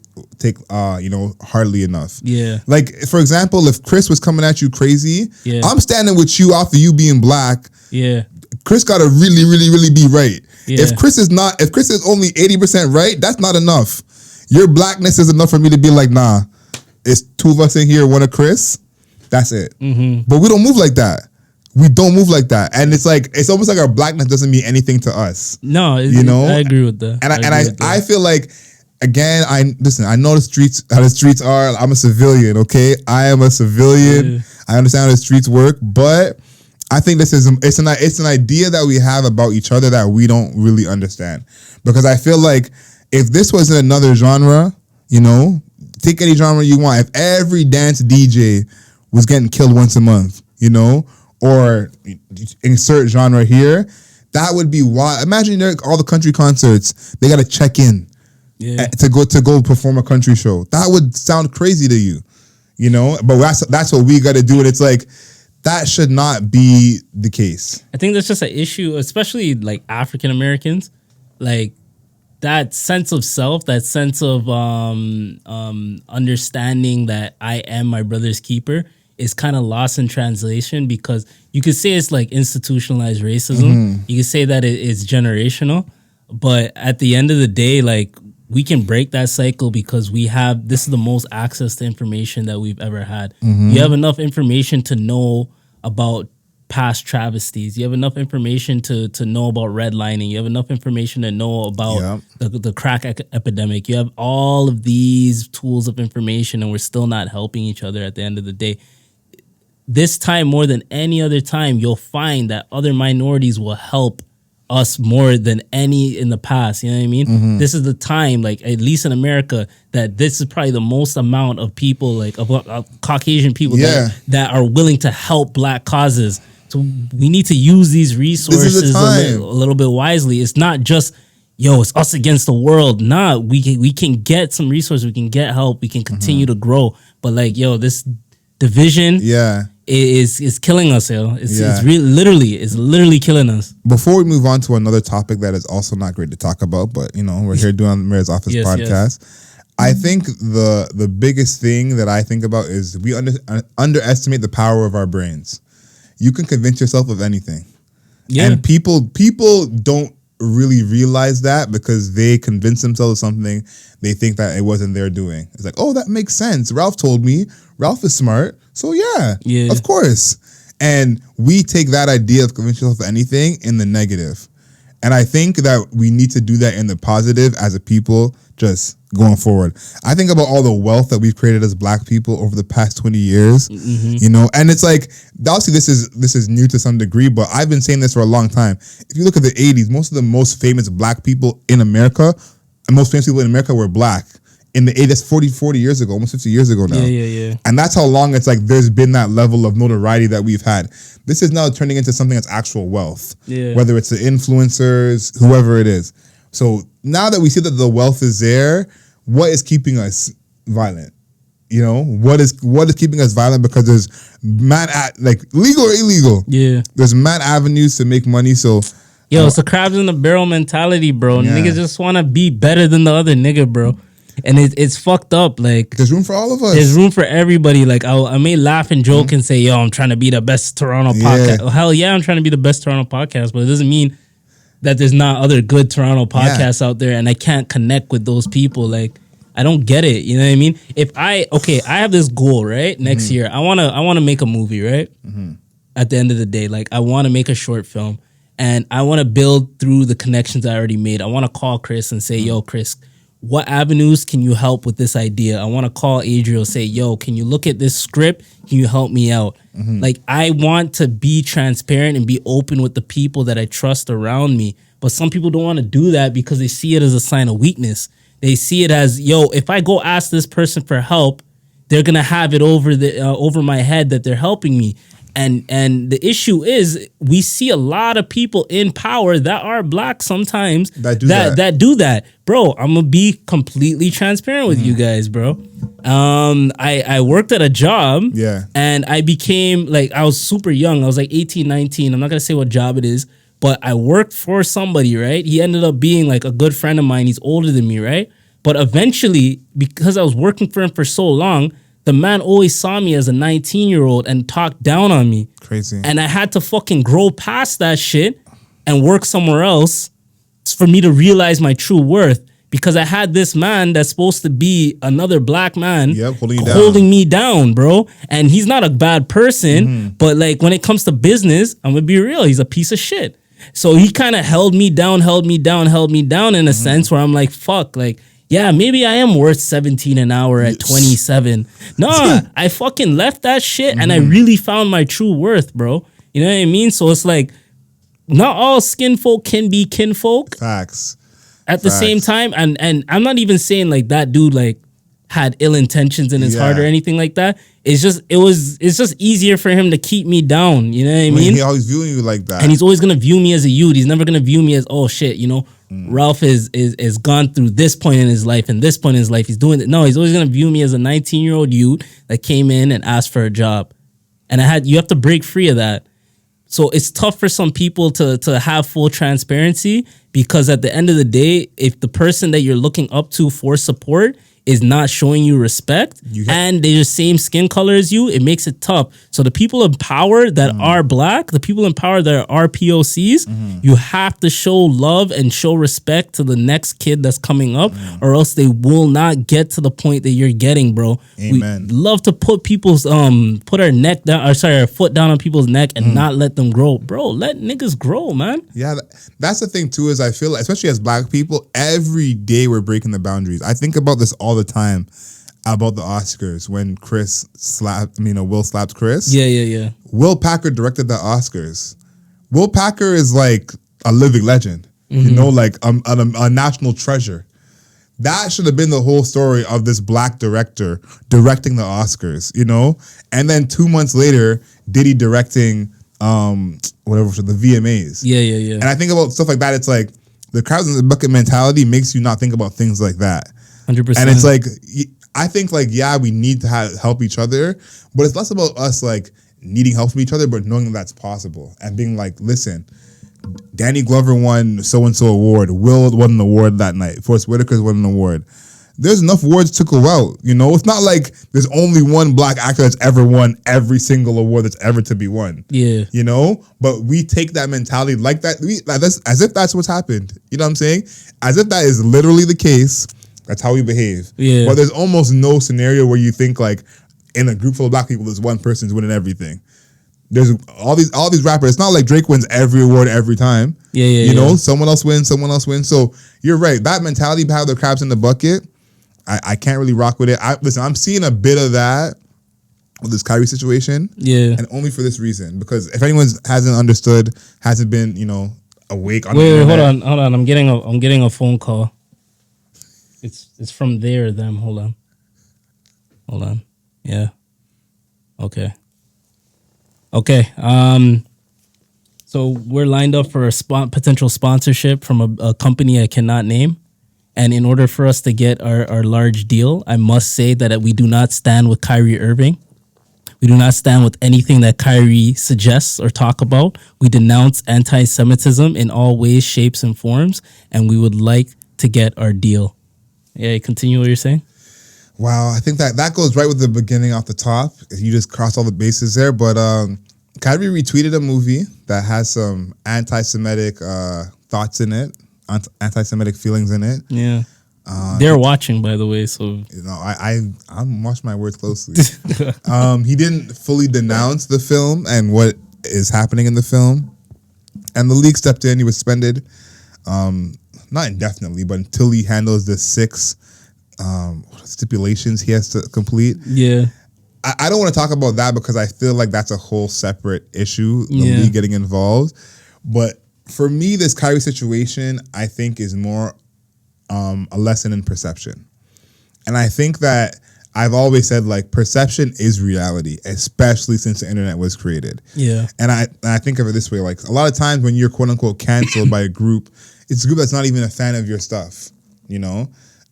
hardly enough. Yeah. Like, for example, if Chris was coming at you crazy, Yeah. I'm standing with you off of you being black. Yeah. Chris got to really, really, really be right. Yeah. If Chris is only 80% right, that's not enough. Your blackness is enough for me to be like, nah, it's two of us in here, one of Chris. That's it. But we don't move like that. We don't move like that. And it's like, it's almost like our blackness doesn't mean anything to us. No, I agree with that. And I feel like, again, I know how the streets are. I'm a civilian, okay? I am a civilian. Yeah. I understand how the streets work, but I think it's an idea that we have about each other that we don't really understand. Because I feel like if this was in another genre, take any genre you want. If every dance DJ was getting killed once a month, or insert genre here, that would be wild. Imagine all the country concerts, they got to check in to go perform a country show. That would sound crazy to you, But that's what we got to do, and it's like, that should not be the case. I think that's just an issue, especially like African Americans, like that sense of self, that sense of understanding that I am my brother's keeper is kind of lost in translation, because you could say it's like institutionalized racism. You could say that it's generational, but at the end of the day, like, we can break that cycle because this is the most access to information that we've ever had. You have enough information to know about past travesties. You have enough information to know about redlining. You have enough information to know about the crack epidemic. You have all of these tools of information, and we're still not helping each other at the end of the day. This time, more than any other time, you'll find that other minorities will help us more than any in the past. You know what I mean? This is the time, like, at least in America, that this is probably the most amount of people, like of Caucasian people that are willing to help black causes. So we need to use these resources a little bit wisely. It's not just, it's us against the world. Nah, we can get some resources, we can get help, we can continue to grow. But like, this division is killing us, It's literally killing us. Before we move on to another topic that is also not great to talk about, but we're here doing the Mayor's Office podcast. I think the biggest thing that I think about is we underestimate the power of our brains. You can convince yourself of anything. And people don't really realize that because they convince themselves of something they think that it wasn't their doing. It's like, oh, that makes sense. Ralph told me. Ralph is smart. So yeah, of course. And we take that idea of convincing yourself of anything in the negative. And I think that we need to do that in the positive as a people, just going forward. I think about all the wealth that we've created as black people over the past 20 years, and it's like, obviously this is new to some degree, but I've been saying this for a long time. If you look at the 80s, most of the most famous black people in America, and most famous people in America were black. In the 80s, that's 40 years ago, almost 50 years ago now. Yeah. And that's how long it's like there's been that level of notoriety that we've had. This is now turning into something that's actual wealth. Whether it's the influencers, whoever it is. So now that we see that the wealth is there, what is keeping us violent? What is keeping us violent? Because there's legal or illegal. There's mad avenues to make money. So it's a crabs in the barrel mentality, bro. Niggas just want to be better than the other nigga, bro. And it's fucked up. Like, there's room for all of us. There's room for everybody. Like, I may laugh and joke and say, I'm trying to be the best Toronto podcast. Oh, hell yeah, I'm trying to be the best Toronto podcast. But it doesn't mean that there's not other good Toronto podcasts out there, and I can't connect with those people. Like, I don't get it. You know what I mean? I have this goal, right? Next year, I wanna make a movie, right? At the end of the day, like, I want to make a short film, and I want to build through the connections I already made. I want to call Chris and say, yo, Chris, what avenues can you help with this idea? I want to call Adriel, say, yo, can you look at this script? Can you help me out? Like, I want to be transparent and be open with the people that I trust around me. But some people don't want to do that because they see it as a sign of weakness. They see it as, if I go ask this person for help, they're going to have it over my head that they're helping me. And the issue is we see a lot of people in power that are black sometimes that do that. Bro, I'm gonna be completely transparent with you guys, bro. I worked at a job and I became like, I was super young. I was like 18, 19. I'm not gonna say what job it is, but I worked for somebody, right? He ended up being like a good friend of mine. He's older than me, right? But eventually, because I was working for him for so long, the man always saw me as a 19-year-old and talked down on me. Crazy. And I had to fucking grow past that shit and work somewhere else for me to realize my true worth. Because I had this man that's supposed to be another black man holding me down, bro. And he's not a bad person, but like when it comes to business, I'm gonna be real, he's a piece of shit. So he kind of held me down in a sense where I'm like, fuck, like, yeah, maybe I am worth 17 an hour at 27. No, I fucking left that shit and I really found my true worth, bro. You know what I mean? So it's like, not all skin folk can be kinfolk. Facts. At the same time, and I'm not even saying like that dude like had ill intentions in his heart or anything like that. It's just easier for him to keep me down. You know what I mean? He always viewing you like that, and he's always gonna view me as a youth. He's never gonna view me as, oh shit, you know, Ralph is gone through this point in his life and this point in his life. He's doing it. No, he's always gonna view me as a 19-year-old youth that came in and asked for a job, and you have to break free of that. So it's tough for some people to have full transparency, because at the end of the day, if the person that you're looking up to for support is not showing you respect and they're the same skin color as you, it makes it tough. So the people in power that are black, the people in power that are POCs, you have to show love and show respect to the next kid that's coming up, or else they will not get to the point that you're getting, bro. Amen. We love to put people's put our neck down, our foot down on people's neck and not let them grow. Bro, let niggas grow, man. Yeah, that's the thing too, is I feel like, especially as black people, every day we're breaking the boundaries. I think about this all the time about the Oscars when Will slapped Chris. Yeah. Will Packer directed the Oscars. Will Packer is like a living legend, you know, like a national treasure. That should have been the whole story of this black director directing the Oscars, you know? And then 2 months later, Diddy directing the VMAs. Yeah. And I think about stuff like that. It's like the crowds in the bucket mentality makes you not think about things like that. 100%. And it's like, I think like, yeah, we need to help each other, but it's less about us like needing help from each other, but knowing that that's possible and being like, listen, Danny Glover won so-and-so award. Will won an award that night. Forrest Whitaker's won an award. There's enough awards to go out, you know? It's not like there's only one black actor that's ever won every single award that's ever to be won. Yeah. You know? But we take that mentality like that, as if that's what's happened. You know what I'm saying? As if that is literally the case. That's how we behave. Yeah. But there's almost no scenario where you think like in a group full of black people, there's one person's winning everything. There's all these rappers. It's not like Drake wins every award every time. You know, someone else wins. So you're right. That mentality behind the crabs in the bucket, I can't really rock with it. I'm seeing a bit of that with this Kyrie situation. Yeah. And only for this reason. Because if anyone hasn't been, you know, awake on the internet. Hold on. I'm getting a phone call. It's from they or them. Hold on. Yeah. Okay. So we're lined up for a potential sponsorship from a company I cannot name. And in order for us to get our large deal, I must say that we do not stand with Kyrie Irving. We do not stand with anything that Kyrie suggests or talk about. We denounce anti-Semitism in all ways, shapes, and forms. And we would like to get our deal. Yeah, continue what you're saying. Wow, I think that goes right with the beginning off the top. You just crossed all the bases there. But Kyrie retweeted a movie that has some anti-Semitic thoughts in it, anti-Semitic feelings in it. Yeah. They're watching, by the way, so you know, I'm watching my words closely. He didn't fully denounce the film and what is happening in the film, and the league stepped in. He was suspended, not indefinitely, but until he handles the 6 stipulations he has to complete. Yeah, I don't want to talk about that because I feel like that's a whole separate issue. The league getting involved, but for me, this Kyrie situation, I think, is more a lesson in perception. And I think that I've always said like perception is reality, especially since the internet was created. Yeah. And I think of it this way, like a lot of times when you're quote unquote canceled by a group, it's a group that's not even a fan of your stuff, you know?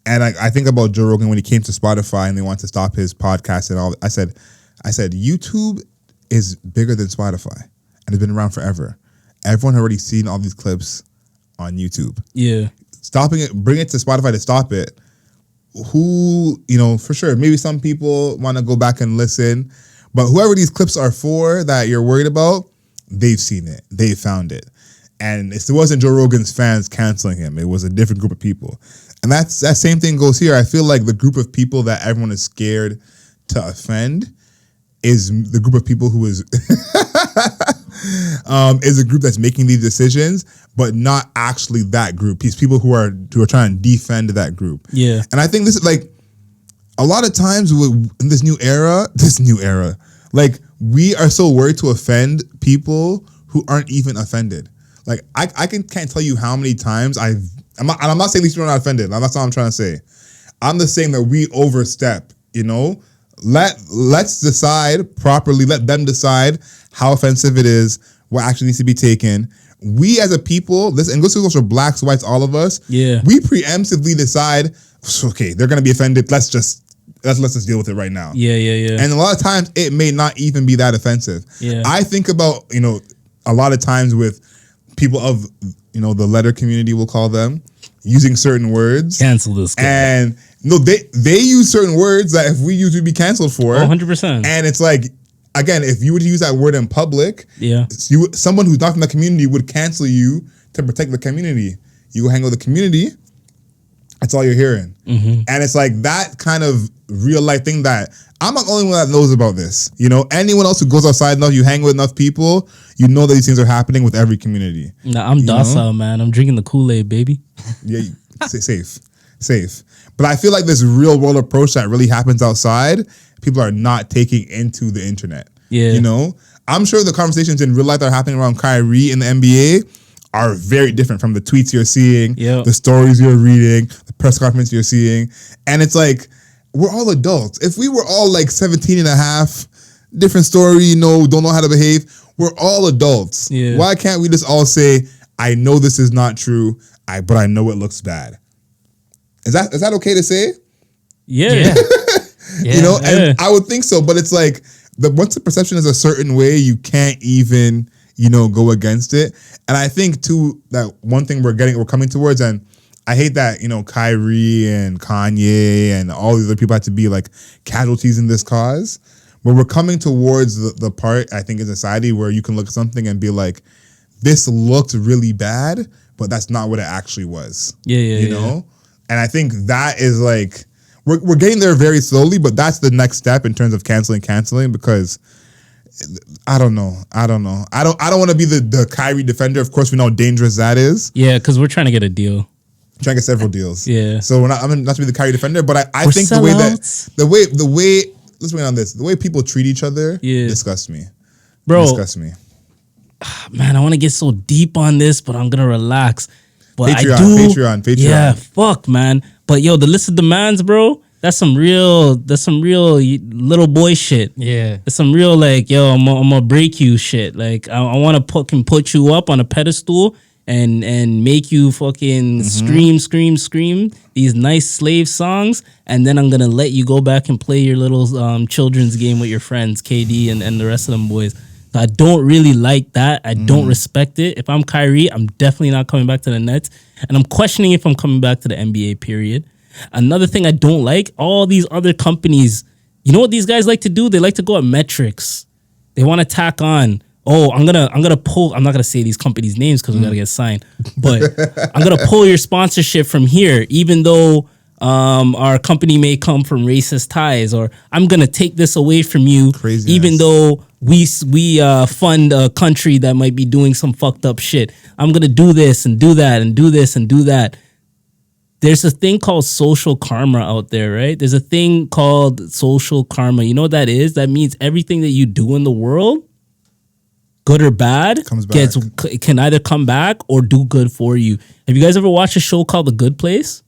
And I think about Joe Rogan when he came to Spotify and they wanted to stop his podcast and all. I said, YouTube is bigger than Spotify and it's been around forever. Everyone had already seen all these clips on YouTube. Yeah. Stopping it, bring it to Spotify to stop it. Who, you know, for sure, maybe some people want to go back and listen, but whoever these clips are for that you're worried about, they've seen it. They found it. And it wasn't Joe Rogan's fans canceling him. It was a different group of people. And that same thing goes here. I feel like the group of people that everyone is scared to offend is the group of people who is is a group that's making these decisions, but not actually that group. These people who are trying to defend that group. Yeah. And I think this is like a lot of times in this new era, like we are so worried to offend people who aren't even offended. Like I can't tell you how many times I'm not saying these people are not offended. That's not what I'm trying to say. I'm just saying that we overstep, you know? Let's decide properly. Let them decide how offensive it is, what action needs to be taken. We as a people, this and goes for blacks, whites, all of us. Yeah. We preemptively decide, okay, they're gonna be offended. Let's just deal with it right now. Yeah. And a lot of times it may not even be that offensive. Yeah. I think about, you know, a lot of times with people of, you know, the letter community, we'll call them, using certain words. Cancel this guy. And no, they use certain words that if we use, we'd be canceled for. 100%. And it's like, again, if you were to use that word in public, Yeah. Someone who's not from the community would cancel you to protect the community. You go hang with the community, that's all you're hearing. Mm-hmm. And it's like that kind of real life thing that I'm not the only one that knows about this. You know, anyone else who goes outside enough, you hang with enough people, you know that these things are happening with every community. Nah, I'm docile, man. I'm drinking the Kool-Aid, baby. Yeah, safe. But I feel like this real world approach that really happens outside, people are not taking into the internet. Yeah. You know, I'm sure the conversations in real life that are happening around Kyrie in the NBA are very different from the tweets you're seeing, the stories you're reading, the press conference you're seeing. And it's like, we're all adults. If we were all like 17 and a half, different story, you know, don't know how to behave, we're all adults. Yeah. Why can't we just all say, I know this is not true, but I know it looks bad? Is that okay to say? Yeah. You know, and I would think so, but it's like once the perception is a certain way, you can't even, you know, go against it. And I think too that one thing we're coming towards, and I hate that, you know, Kyrie and Kanye and all these other people have to be like casualties in this cause. But we're coming towards the part, I think, in society where you can look at something and be like, this looked really bad, but that's not what it actually was. You know? And I think that is like, we're getting there very slowly, but that's the next step in terms of canceling, because I don't know. I don't want to be the Kyrie defender. Of course, we know how dangerous that is. Yeah, because we're trying to get a deal. Trying to get several deals. Yeah. So I'm not to be the Kyrie defender, but I think sellouts. the way let's bring it on this. The way people treat each other disgusts me. Bro. Disgusts me. Man, I want to get so deep on this, but I'm gonna relax. But Patreon. Yeah, fuck, man. But yo, the list of demands, bro, that's some real little boy shit. Yeah. It's some real like, yo, I'm gonna break you shit. Like I want to put you up on a pedestal and make you fucking scream these nice slave songs, and then I'm gonna let you go back and play your little children's game with your friends, KD and the rest of them boys. So I don't really like that. I don't respect it. If I'm Kyrie, I'm definitely not coming back to the Nets, and I'm questioning if I'm coming back to the NBA, period. Another thing I don't like, all these other companies, you know what these guys like to do? They like to go at metrics. They want to tack on, I'm gonna pull, I'm not gonna say these companies' names because we gotta get signed, but I'm gonna pull your sponsorship from here, even though our company may come from racist ties, or I'm gonna take this away from you, even though we fund a country that might be doing some fucked up shit. I'm gonna do this and do that and do this and do that. There's a thing called social karma out there, right? There's a thing called social karma. You know what that is? That means everything that you do in the world, good or bad, can either come back or do good for you. Have you guys ever watched a show called The Good Place?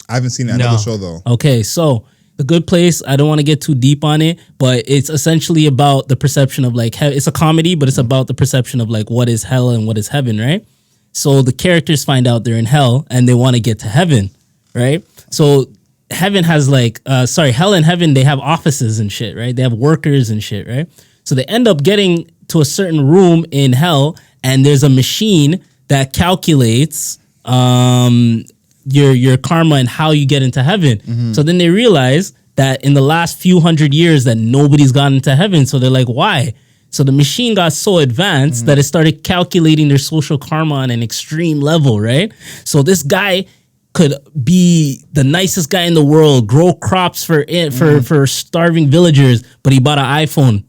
I haven't seen that. Another show though. Okay, so The Good Place, I don't want to get too deep on it, but it's essentially about the perception of like, it's a comedy, but it's about the perception of like what is hell and what is heaven, right? So the characters find out they're in hell and they want to get to heaven, right? So heaven has like, hell and heaven, they have offices and shit, right? They have workers and shit, right? So they end up getting to a certain room in hell and there's a machine that calculates your karma and how you get into heaven. So then they realize that in the last few hundred years that nobody's gotten into heaven. So they're like, why? So the machine got so advanced that it started calculating their social karma on an extreme level, right? So this guy could be the nicest guy in the world, grow crops for starving villagers, but he bought an iPhone.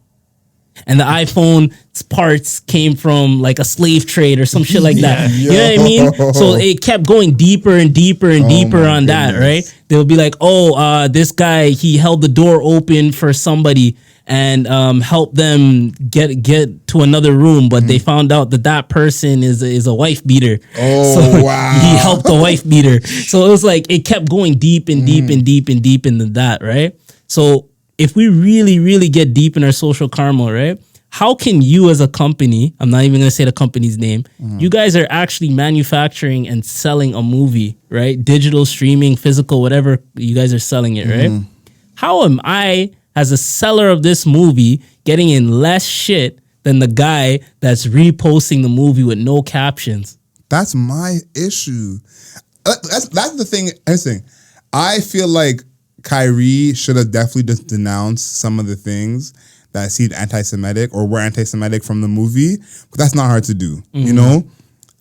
And the iPhone parts came from like a slave trade or some shit like that. You know what I mean? So it kept going deeper and deeper and deeper on that, right? They'll be like, this guy, he held the door open for somebody and helped them get to another room, but they found out that person is a wife beater. So wow. He helped the wife beater. So it was like, it kept going deep and deep and deep and deep into that, right? So if we really, really get deep in our social karma, right? How can you as a company, I'm not even going to say the company's name, you guys are actually manufacturing and selling a movie, right? Digital, streaming, physical, whatever, you guys are selling it, right? How am I, as a seller of this movie, getting in less shit than the guy that's reposting the movie with no captions? That's my issue. That's the thing. Interesting. I feel like Kyrie should have definitely just denounced some of the things that seemed anti-Semitic or were anti-Semitic from the movie, but that's not hard to do. You know,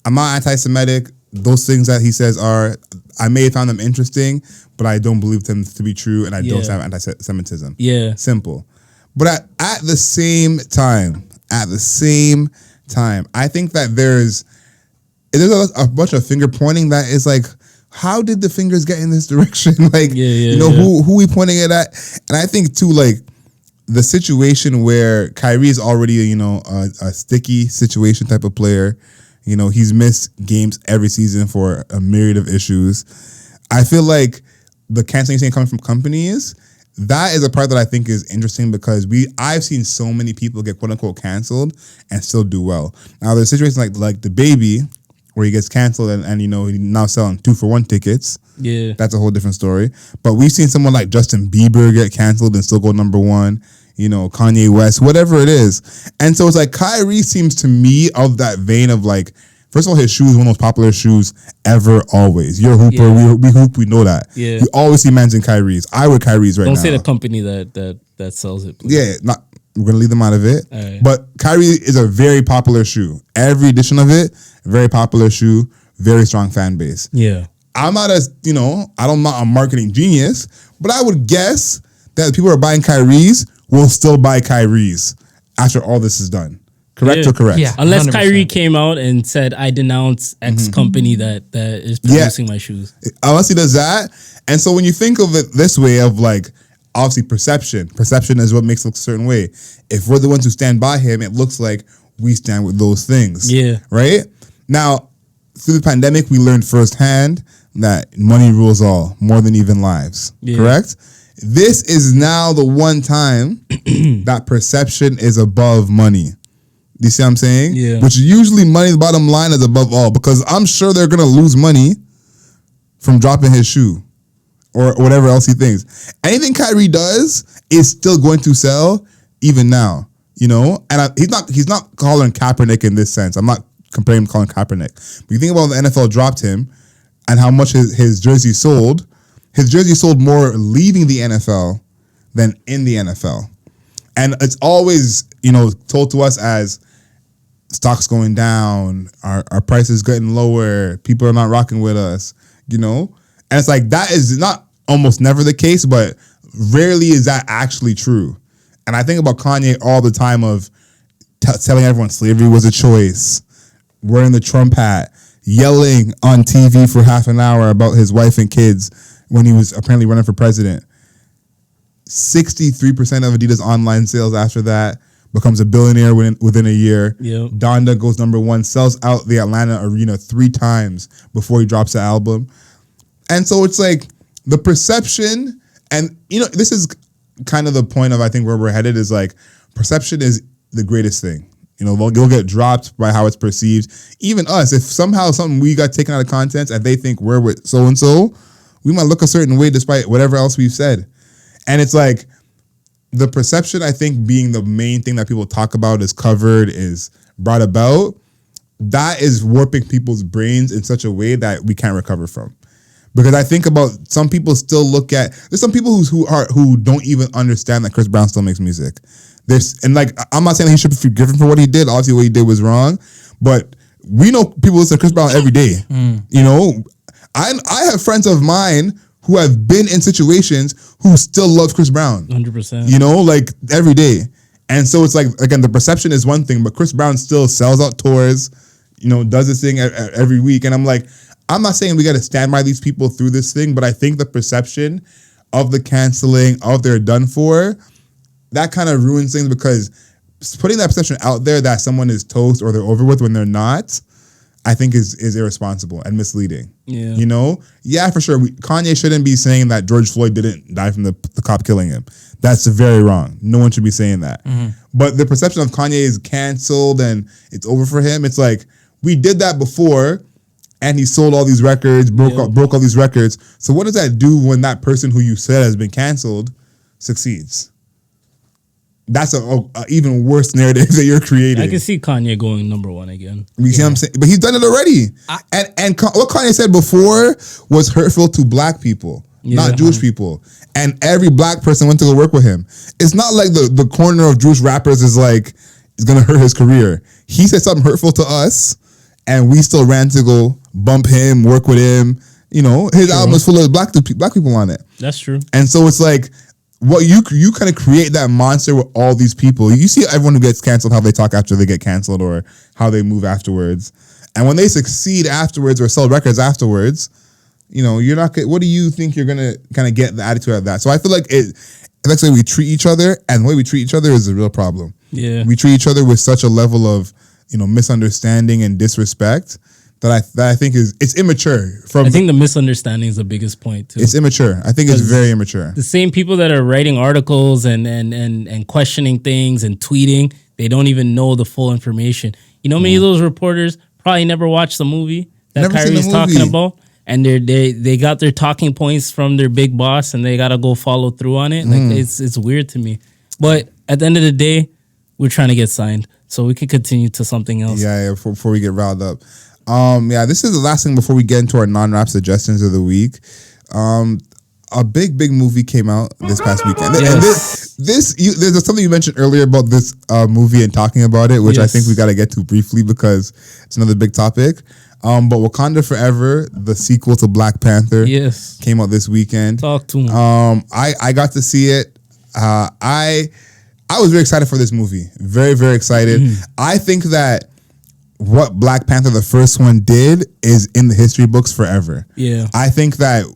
I'm not anti-Semitic. Those things that he says I may have found them interesting, but I don't believe them to be true, and I don't have anti-Semitism. Yeah, simple. But at the same time, I think that there's a bunch of finger pointing that is like, how did the fingers get in this direction? Like, who we pointing it at? And I think too, like, the situation where Kyrie is already, a sticky situation type of player. You know, he's missed games every season for a myriad of issues. I feel like the cancellation coming from companies, that is a part that I think is interesting because I've seen so many people get quote unquote canceled and still do well. Now there's situations like the baby where he gets canceled and he's now selling 2-for-1 tickets. Yeah. That's a whole different story. But we've seen someone like Justin Bieber get canceled and still go number one. Kanye West, whatever it is. And so it's like Kyrie seems to me of that vein of like, first of all, his shoes, one of the most popular shoes ever, always. You're a hooper, we hoop, we know that. Yeah. You always see men's in Kyrie's. I wear Kyrie's right now. Don't say the company that sells it, please. Yeah, we're going to leave them out of it. Right. But Kyrie is a very popular shoe. Every edition of it, very popular shoe, very strong fan base. Yeah. I'm not I'm not a marketing genius, but I would guess that people who are buying Kyrie's will still buy Kyrie's after all this is done. Correct or correct? Yeah, unless 100%. Kyrie came out and said, I denounce X company that is producing my shoes. Unless he does that. And so when you think of it this way of like, obviously perception is what makes it look a certain way. If we're the ones who stand by him, it looks like we stand with those things. Yeah. Right? Now, through the pandemic, we learned firsthand that money rules all, more than even lives. Yeah. Correct? This is now the one time that perception is above money. Do you see what I'm saying? Yeah. Which usually money, the bottom line, is above all, because I'm sure they're going to lose money from dropping his shoe or whatever else he thinks. Anything Kyrie does is still going to sell even now, And he's not calling Kaepernick in this sense. I'm not comparing him to calling Kaepernick. But you think about when the NFL dropped him and how much his jersey sold. His jersey sold more leaving the NFL than in the NFL. And it's always, told to us as stocks going down, our prices getting lower, people are not rocking with us, And it's like, that is not almost never the case, but rarely is that actually true. And I think about Kanye all the time of telling everyone slavery was a choice, wearing the Trump hat, yelling on TV for half an hour about his wife and kids when he was apparently running for president. 63% of Adidas online sales after that, becomes a billionaire within a year. Yep. Donda goes number one, sells out the Atlanta arena 3 times before he drops the album. And so it's like the perception And this is kind of the point of, I think, where we're headed is like, perception is the greatest thing. They'll get dropped by how it's perceived. Even us, if somehow something we got taken out of context and they think we're with so and so, we might look a certain way despite whatever else we've said. And it's like, the perception, I think, being the main thing that people talk about, is covered, is brought about. That is warping people's brains in such a way that we can't recover from. Because I think about, some people still look at, there's some people who don't even understand that Chris Brown still makes music. And like, I'm not saying he should be forgiven for what he did. Obviously, what he did was wrong. But we know people listen to Chris Brown every day. I have friends of mine who have been in situations who still love Chris Brown. 100%. Like every day. And so it's like, again, the perception is one thing, but Chris Brown still sells out tours, does this thing every week. And I'm like, I'm not saying we got to stand by these people through this thing, but I think the perception of the canceling, of they're done for, that kind of ruins things, because putting that perception out there that someone is toast or they're over with when they're not, I think is irresponsible and misleading. Yeah. Yeah, for sure. Kanye shouldn't be saying that George Floyd didn't die from the cop killing him. That's very wrong. No one should be saying that. Mm-hmm. But the perception of Kanye is canceled and it's over for him. It's like, we did that before, and he sold all these records, broke all these records. So what does that do when that person who you said has been canceled succeeds? That's a even worse narrative that you're creating. I can see Kanye going #1 again. You see what I'm saying? But he's done it already. And what Kanye said before was hurtful to black people, not Jewish people. And every black person went to go work with him. It's not like the corner of Jewish rappers is like, it's going to hurt his career. He said something hurtful to us, and we still ran to go bump him, work with him. His album is full of black people on it. That's true. And so it's like, what you kind of create that monster with all these people. You see everyone who gets canceled, how they talk after they get canceled, or how they move afterwards. And when they succeed afterwards or sell records afterwards, you're not. What do you think you're gonna kind of get the attitude out of that? So I feel like it's actually we treat each other, and the way we treat each other is a real problem. Yeah, we treat each other with such a level of misunderstanding and disrespect that I think it's immature. I think the misunderstanding is the biggest point too. It's immature. I think it's very immature. The same people that are writing articles and questioning things and tweeting, they don't even know the full information. Many of those reporters probably never watched the movie that Kyrie is talking about, and they got their talking points from their big boss, and they gotta go follow through on it. Like it's weird to me. But at the end of the day, we're trying to get signed, so we can continue to something else. Yeah, before we get riled up. This is the last thing before we get into our non-rap suggestions of the week. A big movie came out this past weekend. Yes. And there's something you mentioned earlier about this movie and talking about it, which I think we got to get to briefly because it's another big topic. But Wakanda Forever, the sequel to Black Panther, came out this weekend. Talk to me. I got to see it. I was very excited for this movie. Very, very excited. I think that what Black Panther, the first one, did is in the history books forever. Yeah. I think that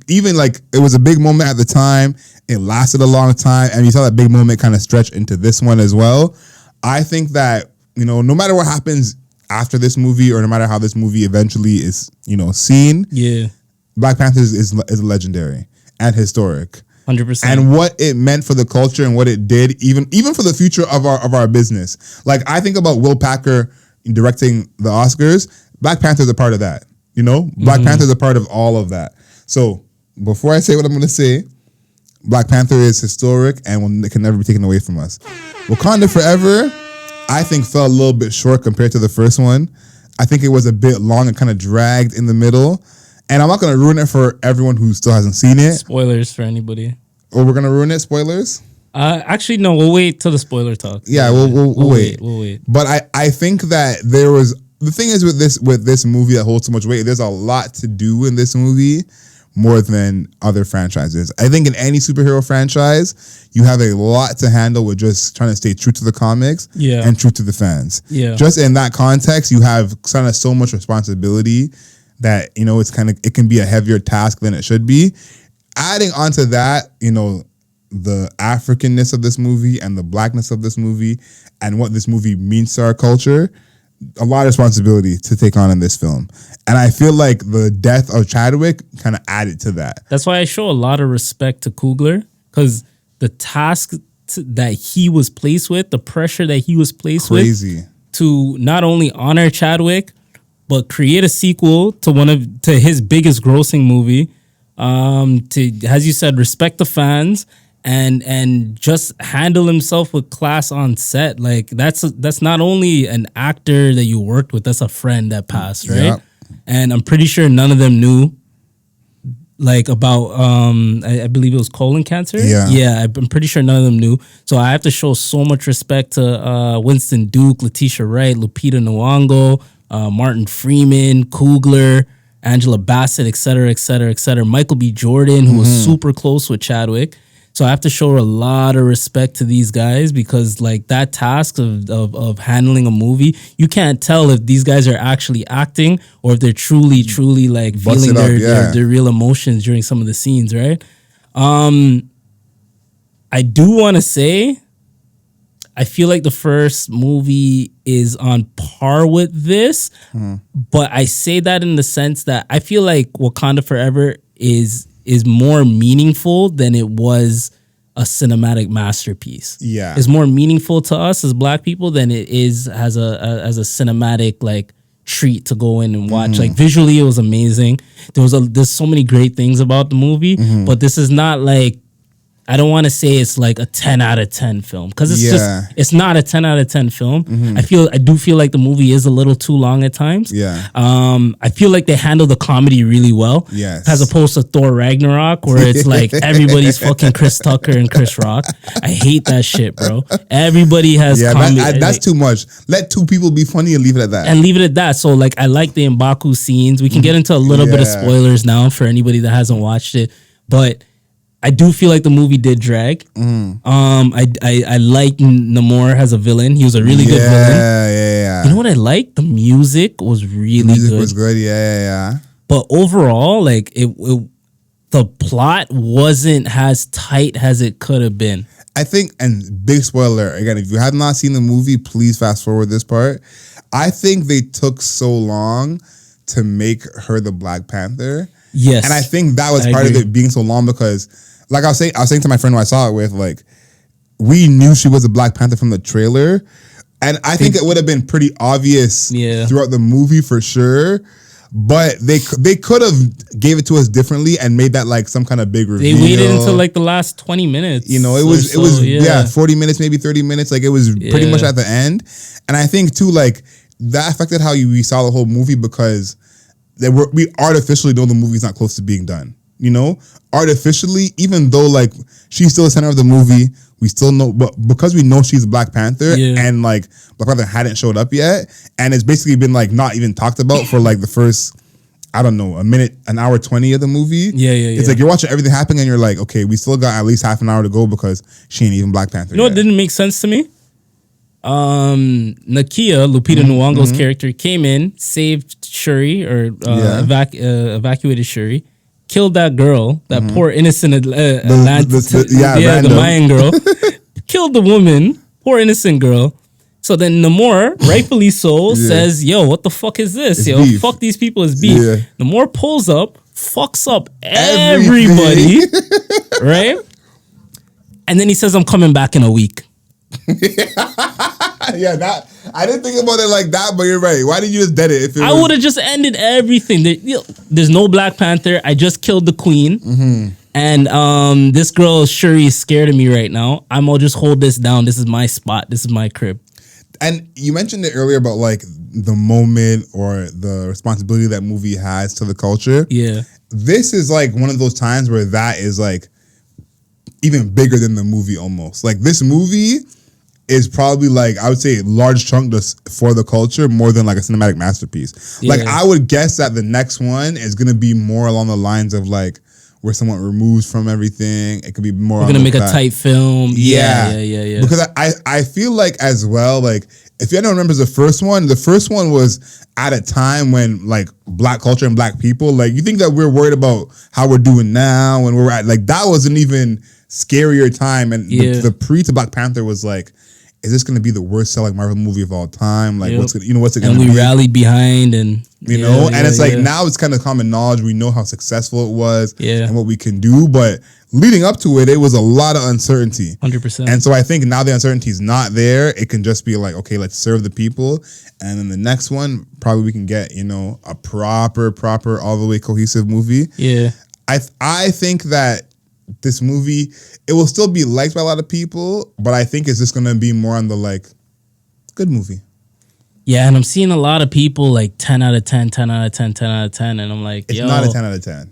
even like it was a big moment at the time, it lasted a long time, and you saw that big moment kind of stretch into this one as well. I think that, no matter what happens after this movie, or no matter how this movie eventually is, seen, Black Panther is legendary and historic. 100%. And what it meant for the culture and what it did, even for the future of our business. Like, I think about Will Packer directing the Oscars. Black Panther is a part of that. Black Panther is a part of all of that. So before I say what I'm going to say, Black Panther is historic and it can never be taken away from us. Wakanda Forever, I think, fell a little bit short compared to the first one. I think it was a bit long and kind of dragged in the middle. And I'm not going to ruin it for everyone who still hasn't seen it. Spoilers for anybody. Or we're going to ruin it? Spoilers? Actually, no. We'll wait till the spoiler talk. Yeah, we'll wait. We'll wait. But I think that there was... The thing is with this movie that holds so much weight, there's a lot to do in this movie more than other franchises. I think in any superhero franchise, you have a lot to handle with just trying to stay true to the comics and true to the fans. Yeah. Just in that context, you have kind of so much responsibility that, it can be a heavier task than it should be. Adding onto that, the Africanness of this movie and the blackness of this movie and what this movie means to our culture, a lot of responsibility to take on in this film. And I feel like the death of Chadwick kind of added to that. That's why I show a lot of respect to Coogler, because the task that he was placed with, the pressure that he was placed with to not only honor Chadwick, but create a sequel to his biggest grossing movie, to, as you said, respect the fans and just handle himself with class on set. Like that's not only an actor that you worked with, that's a friend that passed, right? Yep. And I'm pretty sure none of them knew like about I believe it was colon cancer. Yeah, I'm pretty sure none of them knew. So I have to show so much respect to Winston Duke, Letitia Wright, Lupita Nyong'o, Martin Freeman, Coogler, Angela Bassett, et cetera, et cetera, et cetera. Michael B. Jordan, who was super close with Chadwick. So I have to show a lot of respect to these guys, because like that task of handling a movie, you can't tell if these guys are actually acting or if they're truly like feeling their real emotions during some of the scenes, right? I do want to say, I feel like the first movie is on par with this, but I say that in the sense that I feel like Wakanda Forever is more meaningful than it was a cinematic masterpiece. Yeah, it's more meaningful to us as Black people than it is as a cinematic like treat to go in and watch. Like visually, it was amazing. There's so many great things about the movie, but this is not like, I don't want to say it's like a 10 out of 10 film, because it's not a 10 out of 10 film. I do feel like the movie is a little too long at times. Yeah. I feel like they handle the comedy really well. Yes. As opposed to Thor Ragnarok, where it's like everybody's fucking Chris Tucker and Chris Rock. I hate that shit, bro. Everybody has comedy. That's too much. Let two people be funny and leave it at that. So like, I like the M'Baku scenes. We can get into a little bit of spoilers now for anybody that hasn't watched it, but I do feel like the movie did drag. I like Namor as a villain. He was a really good villain. Yeah. You know what I like? The music was really good. The music was good. Yeah. But overall, like the plot wasn't as tight as it could have been. I think, and big spoiler again, if you have not seen the movie, please fast forward this part. I think they took so long to make her the Black Panther. Yes. And I think that was part of it being so long, because like I was saying to my friend who I saw it with, like, we knew she was a Black Panther from the trailer, and I think it would have been pretty obvious throughout the movie for sure. But they could have gave it to us differently and made that like some kind of big reveal. They waited until like the last 20 minutes. You know, it was 40 minutes, maybe 30 minutes. Like it was pretty much at the end. And I think too, like that affected how we saw the whole movie, because we artificially know the movie's not close to being done. You know, artificially, even though like she's still the center of the movie, we still know, but because we know she's Black Panther and like Black Panther hadn't showed up yet, and it's basically been like not even talked about for like the first, I don't know, an hour 20 of the movie. It's like you're watching everything happen and you're like, okay, we still got at least half an hour to go because she ain't even Black Panther. You know what didn't make sense to me? Nakia, Lupita Nyong'o's character, came in, saved Shuri, or evacuated Shuri, killed that girl, that poor innocent the Mayan girl, killed the woman, poor innocent girl. So then Namor, rightfully so, says, yo, what the fuck is this? It's beef. Fuck these people, is beef. Yeah. Namor pulls up, fucks up everybody, right? And then he says, I'm coming back in a week. I didn't think about it like that, but you're right. Why didn't you just dead it? I would have just ended everything. There's no Black Panther. I just killed the queen. And this girl Shuri is scared of me right now. I'm gonna just hold this down. This is my spot. This is my crib. And you mentioned it earlier about like the moment or the responsibility that movie has to the culture. Yeah. This is like one of those times where that is like even bigger than the movie almost. Like this movie is probably like, I would say a large chunk for the culture more than like a cinematic masterpiece. Yeah. Like I would guess that the next one is going to be more along the lines of like where someone removes from everything. It could be more. We're going to make a tight film. Yeah. Because I feel like as well, like if you don't remember the first one was at a time when like Black culture and Black people, like you think that we're worried about how we're doing now and we're at, like that was an even scarier time. And the pre to Black Panther was like, is this going to be the worst selling Marvel movie of all time? Like, what's it going to be? And we rallied behind, and and it's like now it's kind of common knowledge. We know how successful it was, and what we can do. But leading up to it, it was a lot of uncertainty, 100%. And so I think now the uncertainty is not there. It can just be like, okay, let's serve the people, and then the next one probably we can get a proper all the way cohesive movie. Yeah, I think that this movie, it will still be liked by a lot of people, but I think it's just going to be more on the like, good movie. Yeah, and I'm seeing a lot of people like 10 out of 10, 10 out of 10, 10 out of 10, and I'm like, it's not a 10 out of 10.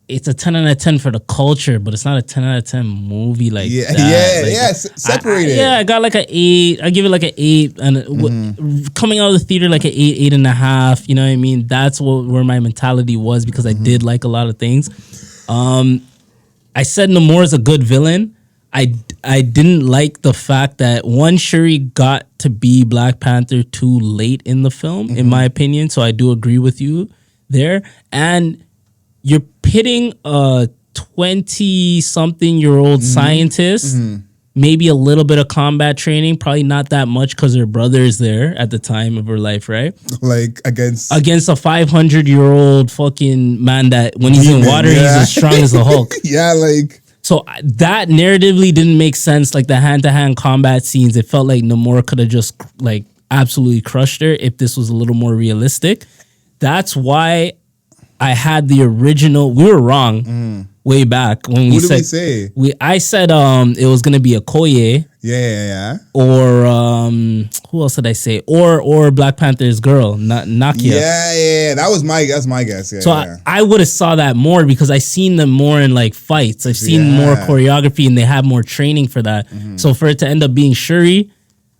It's a 10 out of 10 for the culture, but it's not a 10 out of 10 movie like that. Separate it. I got like an 8. I give it like an 8, and coming out of the theater like an 8, 8.5. You know what I mean? That's where my mentality was, because I did like a lot of things. I said Namor is a good villain. I didn't like the fact that Shuri got to be Black Panther too late in the film, in my opinion. So I do agree with you there. And you're pitting a 20-something-year-old scientist, maybe a little bit of combat training, probably not that much because her brother is there at the time of her life, right? Like against a 500-year-old fucking man that when he's in water, he's as strong as the Hulk. So that narratively didn't make sense. Like the hand-to-hand combat scenes, it felt like Namor could have just like absolutely crushed her if this was a little more realistic. That's why I had the original. We were wrong way back when we said. What did we say? I said it was gonna be a Okoye. Yeah. Or who else did I say? Or Black Panther's girl, Nakia. Yeah. That's my guess. Yeah. So I would have saw that more because I seen them more in like fights. I've seen more choreography and they have more training for that. So for it to end up being Shuri,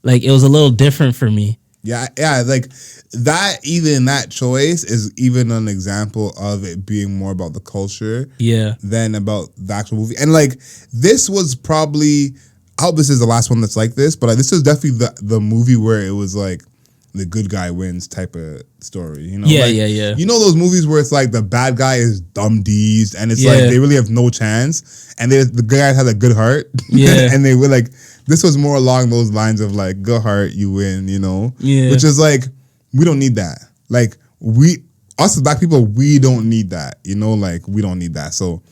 like it was a little different for me. Yeah, like that. Even that choice is even an example of it being more about the culture, than about the actual movie. And like this was probably, I hope this is the last one that's like this, but this is definitely the movie where it was like the good guy wins type of story. You know, yeah. You know those movies where it's like the bad guy is dumb D's and it's like they really have no chance, and the guy has a good heart, and they were like. This was more along those lines of like, good heart, you win, which is like, we don't need that. Like us as Black people, we don't need that, like we don't need that. So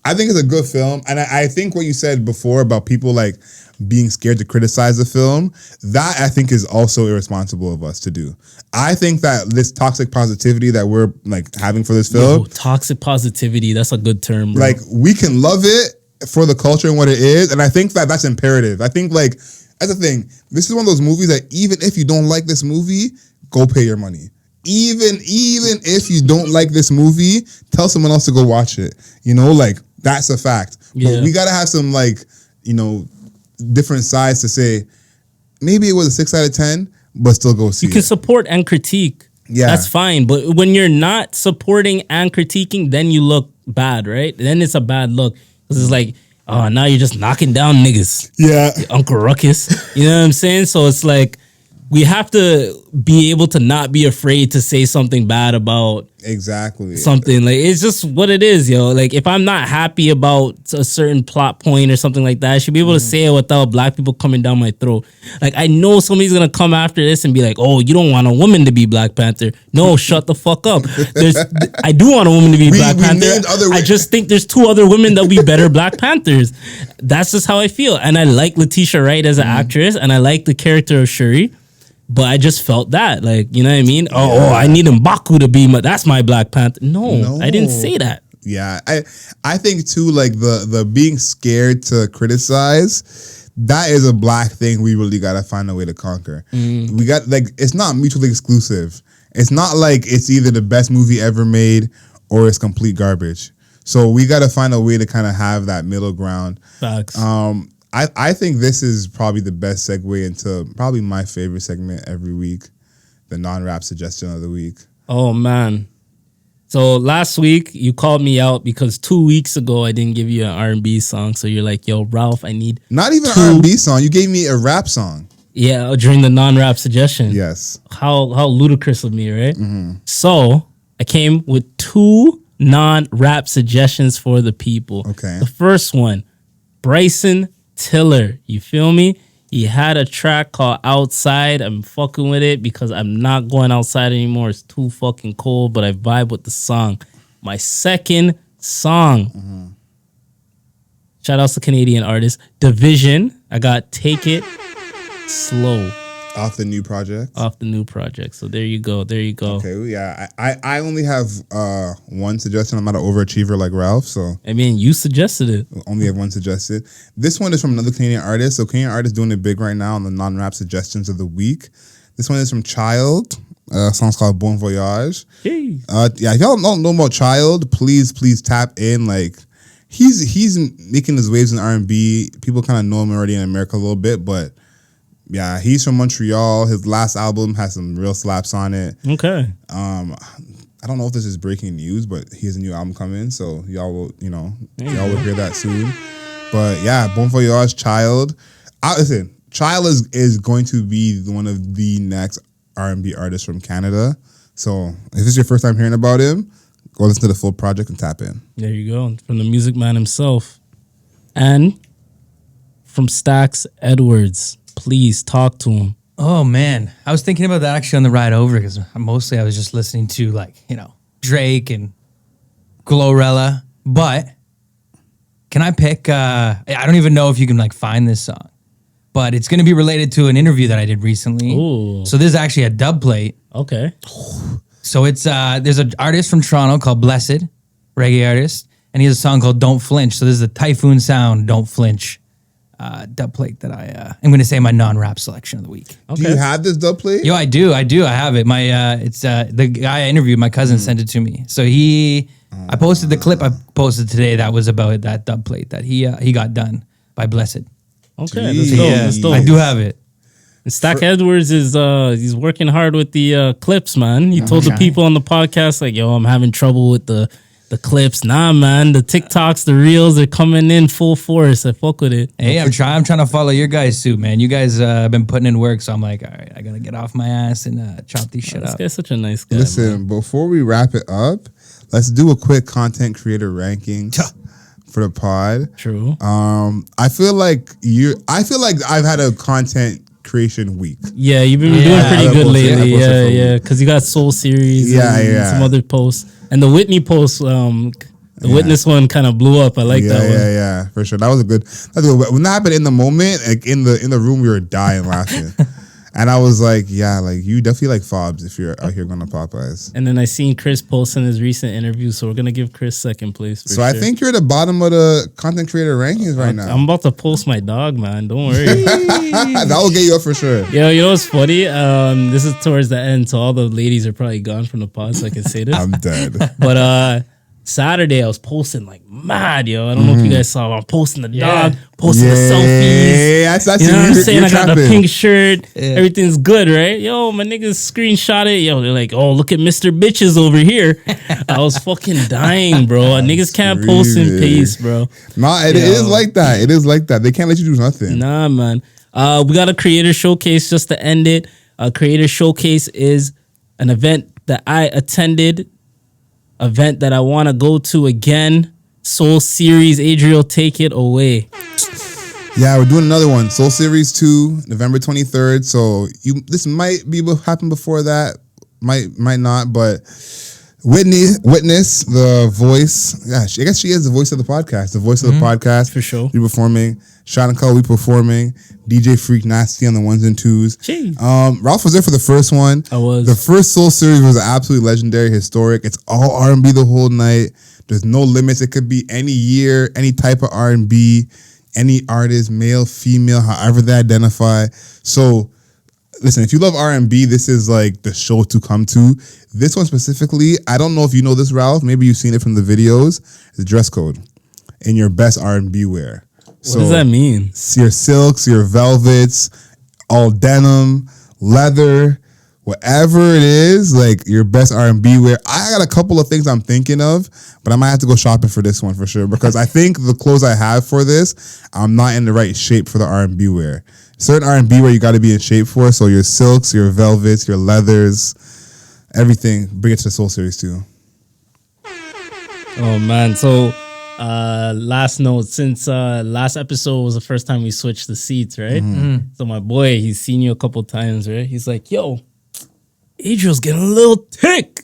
I think it's a good film. And I think what you said before about people like being scared to criticize the film, that I think is also irresponsible of us to do. I think that this toxic positivity that we're like having for this film. Toxic positivity, that's a good term, bro. Like we can love it for the culture and what it is, and I think that that's imperative. I think like that's the thing. This is one of those movies that even if you don't like this movie, go pay your money. Even if you don't like this movie, tell someone else to go watch it. Like that's a fact. But we gotta have some like different sides to say. Maybe it was a 6 out of 10, but still go see it. You can support and critique. Yeah, that's fine. But when you're not supporting and critiquing, then you look bad, right? Then it's a bad look. Because it's like, oh, now you're just knocking down niggas. Yeah. Uncle Ruckus. You know what I'm saying? So it's like, we have to be able to not be afraid to say something bad about something. Like, it's just what it is, yo. Like, if I'm not happy about a certain plot point or something like that, I should be able to say it without Black people coming down my throat. Like, I know somebody's gonna come after this and be like, oh, you don't want a woman to be Black Panther. No, shut the fuck up. I do want a woman to be Black Panther. I just think there's 2 other women that'll be better Black Panthers. That's just how I feel. And I like Letitia Wright as an actress, and I like the character of Shuri. But I just felt that, like, you know what I mean? Oh, I need M'Baku to be that's my Black Panther. No, I didn't say that. Yeah, I think too, like the being scared to criticize, that is a Black thing we really gotta find a way to conquer. We got like it's not mutually exclusive. It's not like it's either the best movie ever made or it's complete garbage. So we gotta find a way to kind of have that middle ground. Facts. I think this is probably the best segue into probably my favorite segment every week, the non-rap suggestion of the week. Oh, man. So last week, you called me out because 2 weeks ago, I didn't give you an R&B song. So you're like, yo, Ralph, I need not even an R&B song. You gave me a rap song. Yeah, during the non-rap suggestion. Yes. How ludicrous of me, right? Mm-hmm. So I came with 2 non-rap suggestions for the people. Okay. The first one, Bryson Tiller, you feel me? He had a track called Outside. I'm fucking with it because I'm not going outside anymore. It's too fucking cold, but I vibe with the song. My second song. Shout outs to Canadian artist. Division. I got Take It Slow. Off the new project. So there you go. Okay, yeah. I only have one suggestion. I'm not an overachiever like Ralph, so I mean, you suggested it. only have one suggested. This one is from another Canadian artist. So Canadian artist doing it big right now on the non-rap suggestions of the week. This one is from Child. Song's called Bon Voyage. Hey. Yeah, if y'all don't know about Child, please tap in. Like he's making his waves in R&B. People kind of know him already in America a little bit, but yeah, he's from Montreal. His last album has some real slaps on it. Okay. I don't know if this is breaking news, but he has a new album coming, so y'all will, y'all will hear that soon. But yeah, Bon Voyage, Child. Listen, Child is going to be one of the next R&B artists from Canada. So if this is your first time hearing about him, go listen to the full project and tap in. There you go. From the music man himself. And from Stax Edwards. Please talk to him. Oh man, I was thinking about that actually on the ride over because mostly I was just listening to Drake and Glorilla. But can I pick? I don't even know if you can find this song, but it's going to be related to an interview that I did recently. Ooh. So this is actually a dub plate. Okay. So it's there's an artist from Toronto called Blessed, reggae artist, and he has a song called "Don't Flinch." So this is the Typhoon Sound "Don't Flinch." Dub plate that I'm going to say my non-rap selection of the week. Okay. Do you have this dub plate? Yo, I do. I have it. My it's the guy I interviewed. My cousin sent it to me. So I posted the clip I posted today. That was about that dub plate that he got done by Blessed. Okay, let's go. I do have it. And Stack Edwards is he's working hard with the clips, man. He told the people on the podcast yo, I'm having trouble with the clips. Nah, man, the TikToks, the reels, they're coming in full force. I fuck with it. Hey, I'm trying to follow your guys' suit, man. You guys have been putting in work, so I'm like, all right, I gotta get off my ass and chop these shit This up. guy's such a nice guy. Listen, man. before we wrap it up, let's do a quick content creator rankings for the pod. True. I feel like I've had a content creation week. Yeah, you've been doing pretty good lately. Yeah. Because you got Soul Series. And some other posts. And the Whitney post, the Witness one kind of blew up. I like that one. Yeah, for sure. That was a good. When that happened in the moment, in the room, we were dying laughing. And I was like, you definitely like Fobs if you're out here going to Popeyes. And then I seen Chris post in his recent interview, so we're going to give Chris second place. So I think you're at the bottom of the content creator rankings right now. I'm about to post my dog, man. Don't worry. That will get you up for sure. Yo, you know what's funny? This is towards the end, so all the ladies are probably gone from the pod, so I can say this. I'm dead. But Saturday, I was posting like mad, yo. I don't know if you guys saw. I'm posting the dog, posting the selfies. Yeah, that's you know what I'm saying? I got the pink shirt. Yeah. Everything's good, right? Yo, my niggas screenshot it. Yo, they're like, oh, look at Mr. Bitches over here. I was fucking dying, bro. Niggas can't post in peace, bro. Nah, it is like that. It is like that. They can't let you do nothing. Nah, man. We got a creator showcase just to end it. A creator showcase is an event that I attended. Event that I want to go to again. Soul Series. Adriel, take it away. Yeah, we're doing another one. Soul Series 2, November 23rd. So this might be happen before that. Might not, but Witness, the voice. Yeah, I guess she is the voice of the podcast. The voice of the podcast. For sure. We performing. Shot and Cole, we performing. DJ Freak Nasty on the ones and twos. Jeez. Ralph was there for the first one. I was. The first Soul Series was absolutely legendary, historic. It's all R&B the whole night. There's no limits. It could be any year, any type of R&B, any artist, male, female, however they identify. So, listen, if you love R&B, this is like the show to come to. This one specifically, I don't know if you know this, Ralph. Maybe you've seen it from the videos. The dress code in your best R&B wear. What does that mean? Your silks, your velvets, all denim, leather, whatever it is, like your best R&B wear. I got a couple of things I'm thinking of, but I might have to go shopping for this one for sure because I think the clothes I have for this, I'm not in the right shape for the R&B wear. Certain R&B wear you got to be in shape for, so your silks, your velvets, your leathers, everything, bring it to the Soul Series too. Oh, man. So Last note, since last episode was the first time we switched the seats, right? So my boy, he's seen you a couple times, right? He's like, yo, Adriel's getting a little thick.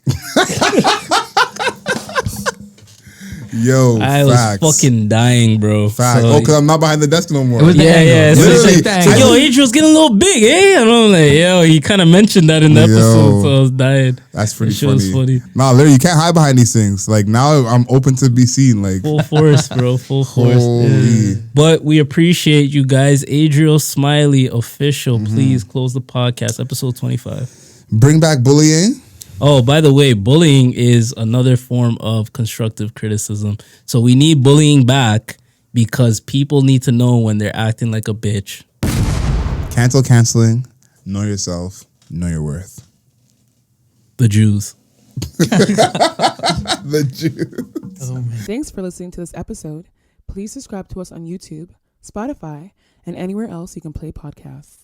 Yo, I facts. was fucking dying, bro. Facts. So, because I'm not behind the desk no more. It was the angle. yeah. It So was he's like the like, angle. yo, Adriel's getting a little big, eh? And I'm like, yo, he kind of mentioned that in the episode, so I was dying. That's pretty That shit was funny. Nah, literally, you can't hide behind these things. Like, now I'm open to be seen. Like, Full force, bro. Full force. holy. But we appreciate you guys. Adriel Smiley official. Please close the podcast. Episode 25. Bring back bullying. Oh, by the way, bullying is another form of constructive criticism. So we need bullying back because people need to know when they're acting like a bitch. Canceling. Know yourself. Know your worth. The Jews. The Jews. Thanks for listening to this episode. Please subscribe to us on YouTube, Spotify, and anywhere else you can play podcasts.